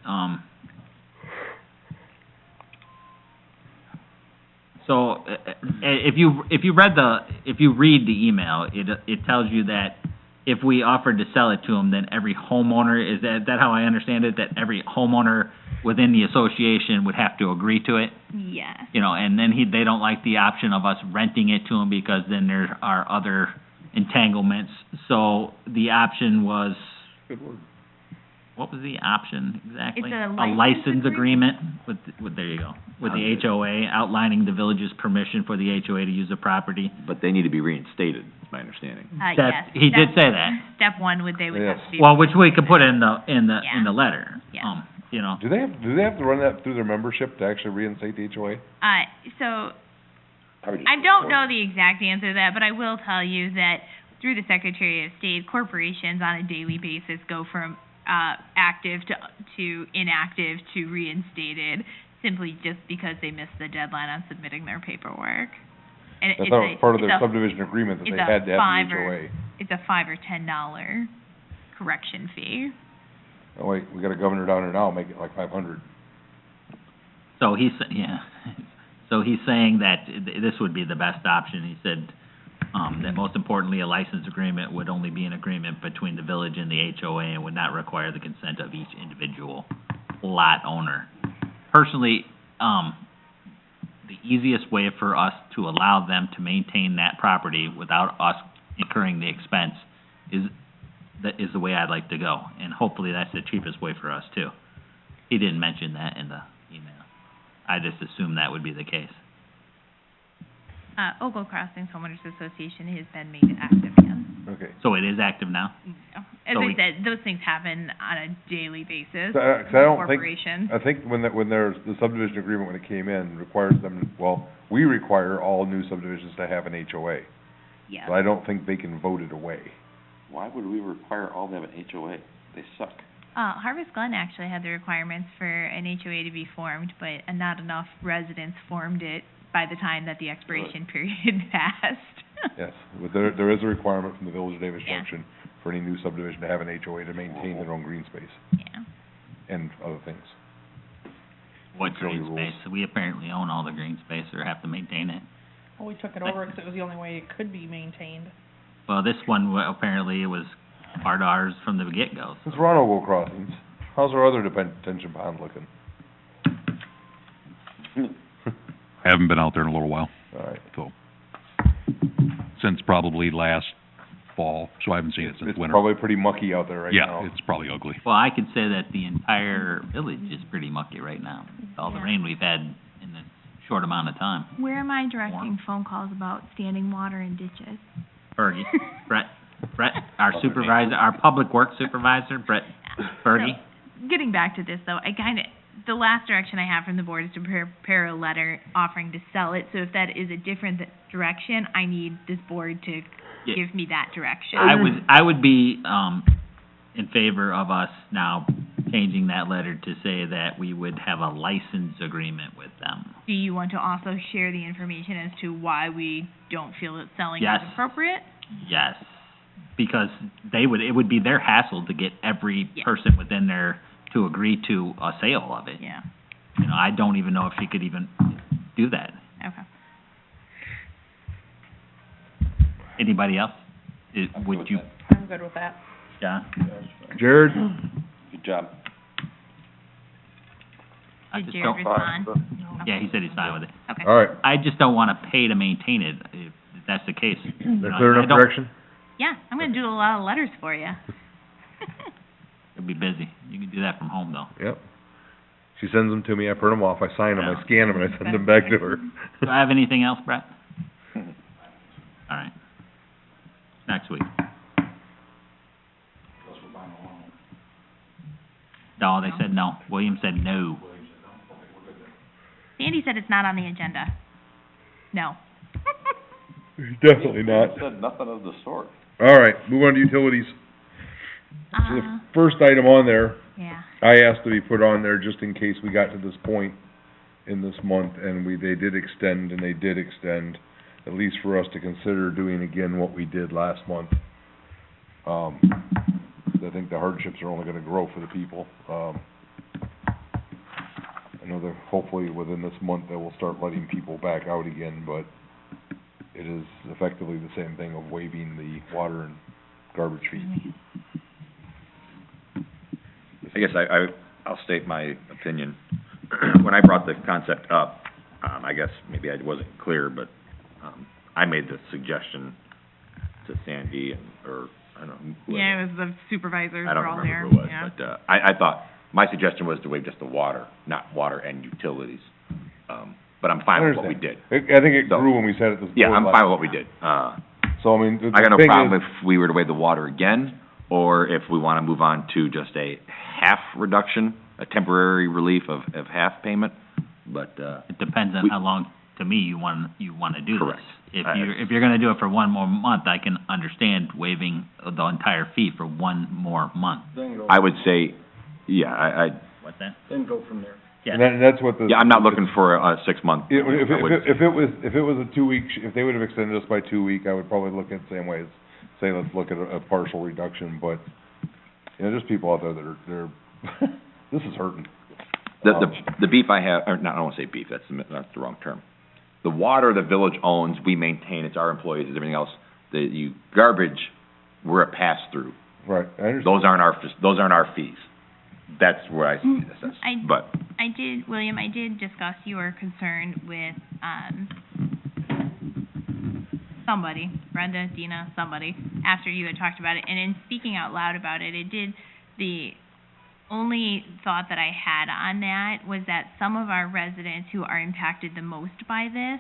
so, if you read the email, it tells you that if we offered to sell it to them, then every homeowner, is that how I understand it? That every homeowner within the association would have to agree to it? Yes. You know, and then they don't like the option of us renting it to them because then there are other entanglements. So the option was, Good word. what was the option exactly? It's a license license agreement with, there you go, with the HOA outlining the village's permission for the HOA to use the property. But they need to be reinstated, is my understanding. Yes. He did say that. Step one would have Yes. to be. Well, which we could put in the Yeah. letter. Yeah. You know, Do they have to run that through their membership to actually reinstate the HOA? So, Probably just I don't report know the exact answer to that, but I will tell you that through the Secretary of State, corporations on a daily basis go from active to inactive to reinstated, simply just because they missed the deadline on submitting their paperwork. And I thought it was part of their subdivision agreement that they it's a had to have $5 the HOA. It's a $5 or $10 correction fee. Oh wait, we got a governor down there now, make it like 500. so he's saying that this would be the best option. He said, that most importantly, a license agreement would only be an agreement between the village and the HOA and would not require the consent of each individual lot owner. Personally, the easiest way for us to allow them to maintain that property without us incurring the expense is the way I'd like to go, and hopefully that's the cheapest way for us too. He didn't mention that in the email. I just assumed that would be the case. Ogle Crossings Homeowners Association has been made active again. Okay. Mm-hmm. So it is active now? As So I we- said, those things happen on a daily basis. 'Cause I don't think, Corporations. I think when there's, the subdivision agreement, when it came in, requires them, well, we require all new subdivisions to have an HOA. Yeah. So I don't think they can vote it away. Why would we require all of them an HOA? They suck. Harvest Glen actually had the requirements for an HOA to be formed, but not enough residents formed it by the time that the expiration period passed. Yes, but there is a requirement from the Village of Davis Yeah. Junction for any new subdivision to have an HOA to maintain their own green space Yeah. and other things. What Utility green rules. space? We apparently own all the green space or have to maintain it. Well, we took it over because it was the only way it could be maintained. Well, this one, apparently it was part of ours from the get-go. Since we're on Ogle Crossings, how's our other detention pond looking? I haven't been out there in a little while, All right. so, since probably last fall, so I haven't seen it since It's winter. probably pretty mucky out there right now. Yeah, it's probably ugly. Well, I could say that the entire village is pretty mucky right now, with all the Yeah. rain we've had in this short amount of time. Where am I directing phone calls about standing water in ditches? Fergie, Brett, our supervisor, our public works supervisor, Brett Fergie. So, getting back to this though, the last direction I have from the board is to prepare a letter offering to sell it. So if that is a different direction, I need this board to Yeah. give me that direction. I would be, in favor of us now changing that letter to say that we would have a license agreement with them. Do you want to also share the information as to why we don't feel that selling Yes. is appropriate? Yes, because it would be their hassle to get every Yeah. person within there to agree to a sale of it. Yeah, You know, I don't even know if she could even do that. okay. Anybody else? Would you, I'm good with that. John? Jared? Good job. I Did just Jared don't, respond? yeah, he said he's fine with it. Okay. All right. I just don't wanna pay to maintain it, if that's the case. Is You that know, clear I enough don't- direction? Yeah, I'm gonna do a lot of letters for you. You'll be busy. You can do that from home, though. Yep. She sends them to me, I print them off, I sign them, I Yeah. scan them, and I send them back to her. Do I have anything else, Brett? All right. Next week. No, they said no. William said no. Sandy said it's not on the agenda. No. Definitely not. Said nothing of the sort. All right, move on to utilities. So the first item on there, Yeah. I asked to be put on there just in case we got to this point in this month, and they did extend, at least for us to consider doing again what we did last month. I think the hardships are only gonna grow for the people. I know that hopefully within this month they will start letting people back out again, but it is effectively the same thing of waiving the water and garbage fees. I guess I'll state my opinion. When I brought the concept up, I guess maybe I wasn't clear, but, I made the suggestion to Sandy or, I don't know, whoever. Yeah, it was the supervisors I don't were all there. remember who it was, Yeah. but, I thought, my suggestion was to waive just the water, not water and utilities. But I'm fine with what we did. I think it So- grew when we said it this board. Yeah, I'm last- fine with what we did. So, I mean, the I got no thing problem is- if we were to waive the water again, or if we wanna move on to just a half reduction, a temporary relief of half payment, but, It depends on We- how long, to me, you wanna do this. Correct. If you're gonna do it for one more month, I can understand waiving the entire fee for one more month. Then go, I would say, yeah, What's that? then go from there. And that's what the. yeah, I'm not looking for a 6 month. If I would- it was a 2 week, if they would've extended us by 2 week, I would probably look at it the same way as, say, let's look at a partial reduction, but, you know, there's people out there that are, this is hurting. The beef I have, or not, I don't wanna say beef, that's the wrong term. The water the village owns, we maintain, it's our employees, it's everything else. The garbage, we're a pass-through. Right, I understand. Those aren't our fees. That's where I see this as, but, William, I did discuss your concern with, somebody, Brenda, Dina, somebody, after you had talked about it, and in speaking out loud about it, the only thought that I had on that was that some of our residents who are impacted the most by this,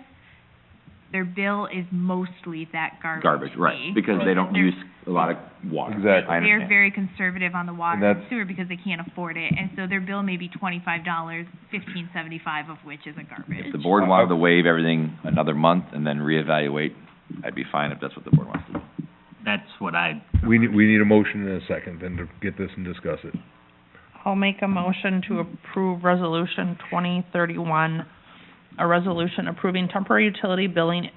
their bill is mostly that garbage fee. right, because they don't They're- use a lot of water. Exactly. I They're understand. very conservative on the water And and that's- sewer because they can't afford it, and so their bill may be $25, $15.75 of which is a garbage. If the board wanted to waive everything another month and then reevaluate, I'd be fine if that's what the board wants to do. that's what I, We need a motion and a second then to get this and discuss it. I'll make a motion to approve Resolution 2031, a resolution approving temporary utility billing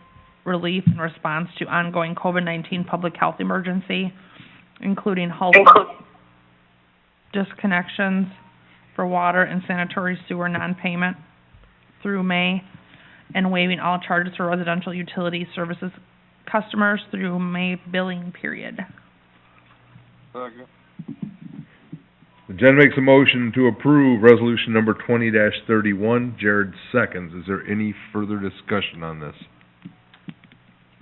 relief in response to ongoing COVID-19 public health emergency, including halt disconnections for water and sanitary sewer non-payment through May, and waiving all charges for residential utility services customers through May billing period. Second. Jen makes a motion to approve resolution number 20-31. Jared seconds. Is there any further discussion on this?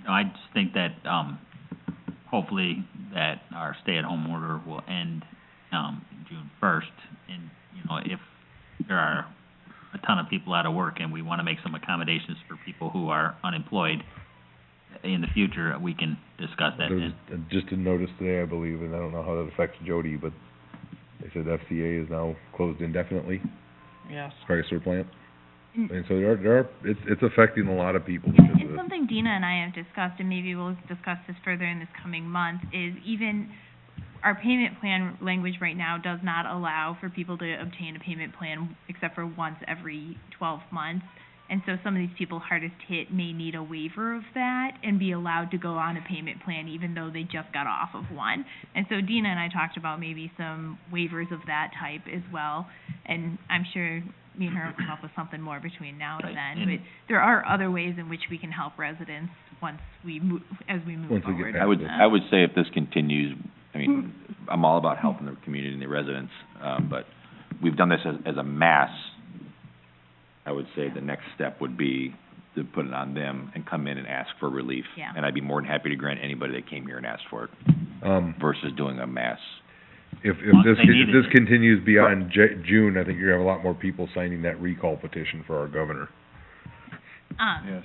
no, I just think that, hopefully that our stay-at-home order will end, June first. And, you know, if there are a ton of people out of work and we wanna make some accommodations for people who are unemployed in the future, we can discuss that There then. was just a notice today, I believe, and I don't know how that affects Jody, but they said FCA is now closed indefinitely, Yes. Chrysler plant. Mm. And so it's affecting a lot of people because of And this. something Dina and I have discussed, and maybe we'll discuss this further in this coming month, is even our payment plan language right now does not allow for people to obtain a payment plan except for once every 12 months. And so some of these people hardest hit may need a waiver of that and be allowed to go on a payment plan even though they just got off of one. And so Dina and I talked about maybe some waivers of that type as well. And I'm sure me and her will come up with something more between now and Right, then. and- But there are other ways in which we can help residents once we move, as we move Once we get forward. past I would, this. I would say if this continues, I mean, I'm all about helping the community and the residents, but we've done this as a mass. I would say the next step would be to put it on them and come in and ask for relief. Yeah. And I'd be more than happy to grant anybody that came here and asked for it versus doing a mass. If Once this, they needed this it. continues beyond June, I think you're gonna have a lot more people signing that recall petition for our governor. Yes.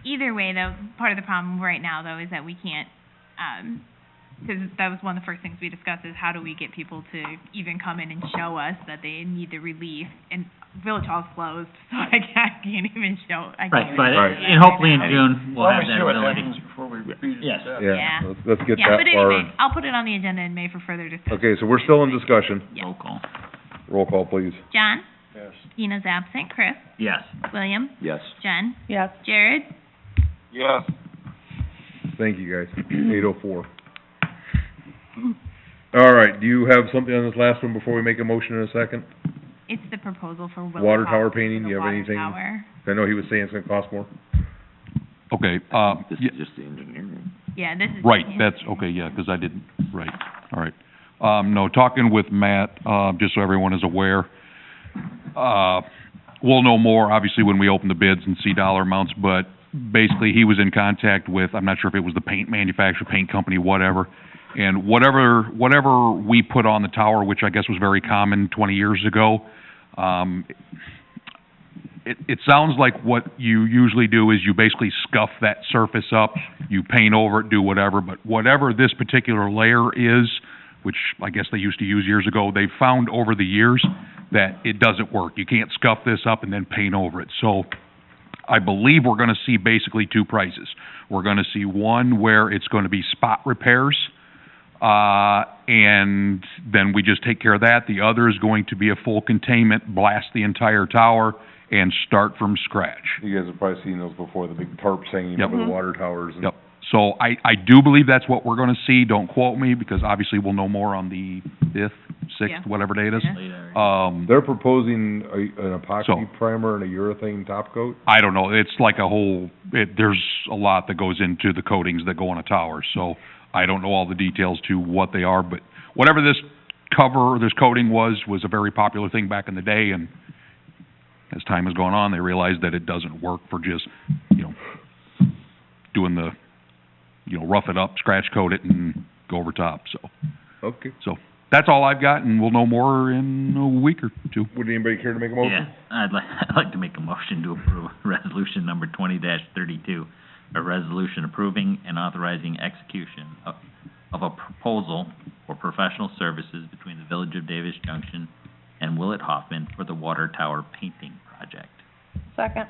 Either way, though, part of the problem right now, though, is that we can't, because that was one of the first things we discussed, is how do we get people to even come in and show us that they need the relief? And Village Hall's closed, so I can't even show, I can't Right, even but, show Right. that and hopefully in right now. June, we'll have that Why don't we see what ability. happens before we beat it Yes. to death? Yeah, Yeah. let's get Yeah, that but far. anyway, I'll put it on the agenda in May for further discussion. Okay, so we're still in discussion. Yeah. Roll call. Roll call, please. John? Yes. Dina's absent. Chris? Yes. William? Yes. Jen? Yes. Jared? Yes. Thank you, guys. 8:04. All right, do you have something on this last one before we make a motion in a second? It's the proposal for Willow Water Hall tower for painting, the do you have water anything? tower. I know he was saying it's gonna cost more. Okay, This yeah, is just the engineering. Yeah, this is. right, that's, okay, yeah, 'cause I didn't, right, all right. No, talking with Matt, just so everyone is aware, we'll know more, obviously, when we open the bids and see dollar amounts, but basically, he was in contact with, I'm not sure if it was the paint manufacturer, paint company, whatever, and whatever we put on the tower, which I guess was very common 20 years ago, it sounds like what you usually do is you basically scuff that surface up, you paint over it, do whatever, but whatever this particular layer is, which I guess they used to use years ago, they've found over the years that it doesn't work. You can't scuff this up and then paint over it. So I believe we're gonna see basically two prices. We're gonna see one where it's gonna be spot repairs, and then we just take care of that. The other is going to be a full containment, blast the entire tower, and start from scratch. You guys have probably seen those before, the big tarps hanging Yep. over the water towers and. Yep. So I do believe that's what we're gonna see. Don't quote me, because obviously we'll know more on the 5th, 6th, Yeah. whatever day it is. Yeah. Later. They're proposing an epoxy So- primer and a urethane top coat. I don't know, it's like a whole, there's a lot that goes into the coatings that go on a tower, so I don't know all the details to what they are, but whatever this coating was a very popular thing back in the day, and as time has gone on, they realized that it doesn't work for just, doing the, rough it up, scratch coat it, and go over top, so. Okay. So, that's all I've got, and we'll know more in a week or two. Would anybody care to make a motion? Yeah, I'd like to make a motion to approve resolution number 20-32, a resolution approving and authorizing execution of a proposal for professional services between the Village of Davis Junction and Willett Hoffman for the water tower painting project. Second.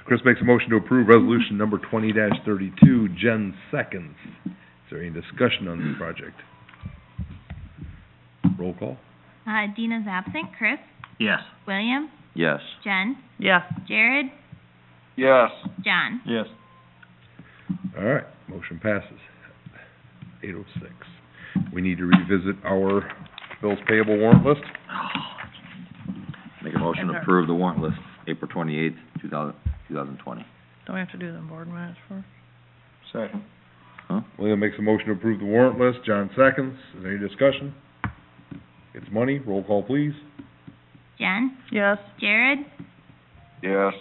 Chris makes a motion to approve resolution number 20-32. Jen seconds. Is there any discussion on this project? Roll call? Dina's absent. Chris? Yes. William? Yes. Jen? Yes. Jared? Yes. John? Yes. All right, motion passes. 8:06. We need to revisit our bills payable warrant list. Make a motion to approve the warrant list, April 28th, 2020. Don't we have to do the board minutes first? Second. William makes a motion to approve the warrant list. John seconds. Is there any discussion? It's money. Roll call, please. Jen? Yes. Jared? Yes.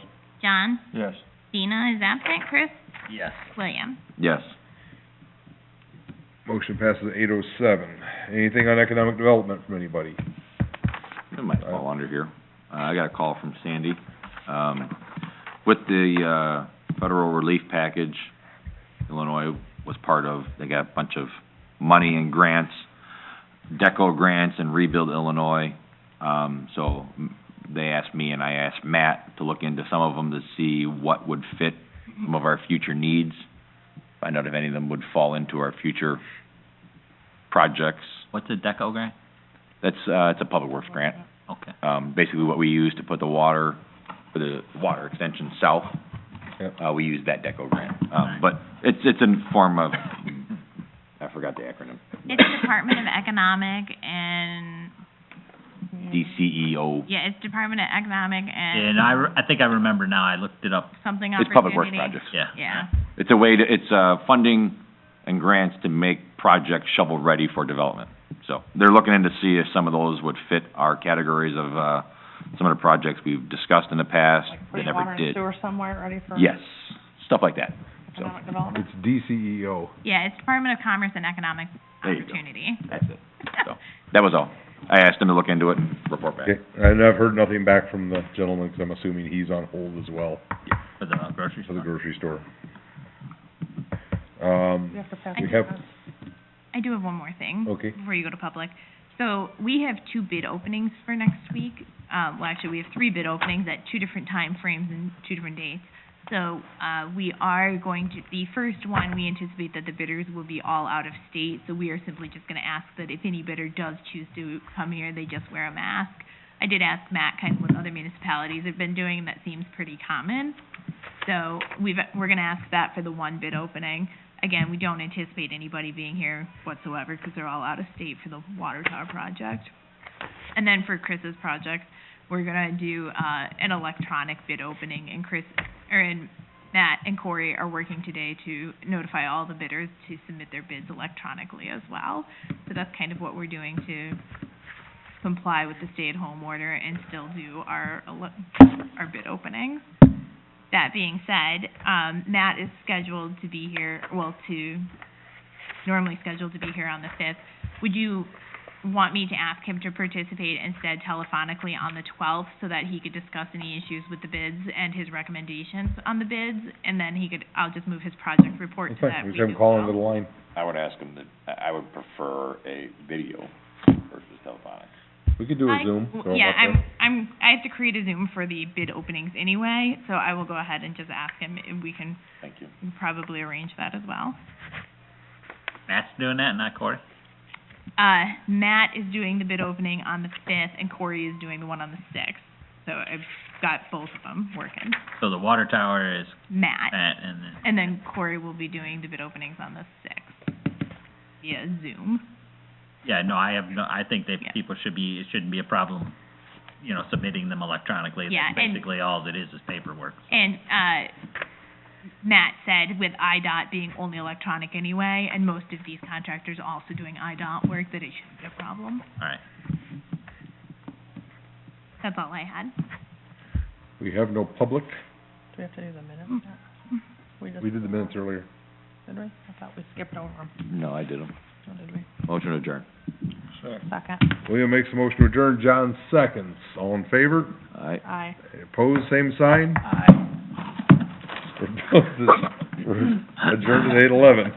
John? Yes. Dina is absent. Chris? Yes. William? Yes. Motion passes 8:07. Anything on economic development from anybody? It might fall under here. I got a call from Sandy. With the, federal relief package, Illinois was part of, they got a bunch of money and grants, DECO grants and Rebuild Illinois. So they asked me and I asked Matt to look into some of them to see what would fit some of our future needs, find out if any of them would fall into our future projects. What's a DECO grant? That's, it's a public works grant. Okay. Basically what we use to put the water, for the water extension south, Yep. we use that DECO grant. But it's in form of, I forgot the acronym, It's Department of Economic and, DCEO. yeah, it's Department of Economic And and I think I remember now, I looked it up. something It's opportunity. public works projects. Yeah. Yeah. It's a way to, it's, funding and grants to make projects shovel-ready for development. So, they're looking in to see if some of those would fit our categories of, some of the projects we've discussed in the past, Like that putting never water and did. sewer somewhere ready for Yes, stuff like that. So, economic development? It's DCEO. Yeah, it's Department of Commerce and Economic There you go. Opportunity. that's it. So, that was all. I asked him to look into it and report back. Okay, and I've heard nothing back from the gentleman, because I'm assuming he's on hold as well For the grocery for the store. grocery store. We have to pass We the have- minutes. I do have one more thing. Okay. Before you go to public. So we have 2 bid openings for next week. Well, actually, we have 3 bid openings at 2 different time frames and 2 different dates. So, we are going to, the first one, we anticipate that the bidders will be all out of state, so we are simply just gonna ask that if any bidder does choose to come here, they just wear a mask. I did ask Matt kind of what other municipalities have been doing, and that seems pretty common. So, we're gonna ask that for the 1 bid opening. Again, we don't anticipate anybody being here whatsoever, because they're all out of state for the water tower project. And then for Chris's project, we're gonna do, an electronic bid opening, and and Matt and Corey are working today to notify all the bidders to submit their bids electronically as well. So that's kind of what we're doing to comply with the stay-at-home order and still do our bid openings. That being said, Matt is scheduled to be here, normally scheduled to be here on the 5th. Would you want me to ask him to participate instead telephonically on the 12th so that he could discuss any issues with the bids and his recommendations on the bids? And then I'll just move his project report to that week We have him as call into well. the line. I would ask him I would prefer a video versus telephonic. We could do a Zoom. Throw him Yeah, up there. I have to create a Zoom for the bid openings anyway, so I will go ahead and just ask him if we can Thank you. probably arrange that as well. Matt's doing that, not Corey? Matt is doing the bid opening on the 5th, and Corey is doing the one on the 6th. So I've got both of them working. So the water tower is Matt, Matt, and then Corey will be doing the bid openings on the 6th via Zoom. yeah, no, I think that Yeah. people it shouldn't be a problem, submitting them electronically. Yeah, and- Basically, all it is paperwork. And, Matt said with IDOT being only electronic anyway, and most of these contractors also doing IDOT work, that it shouldn't be a problem. All right. That's all I had. We have no public. Do we have to do the minutes yet? We did the minutes earlier. Did we? I thought we skipped over them. No, I didn't. Oh, did we? Motion to adjourn. Second. William makes a motion to adjourn. John seconds. All in favor? Aye. Aye. Opposed, same sign. Aye. We're adjourned at 8:11.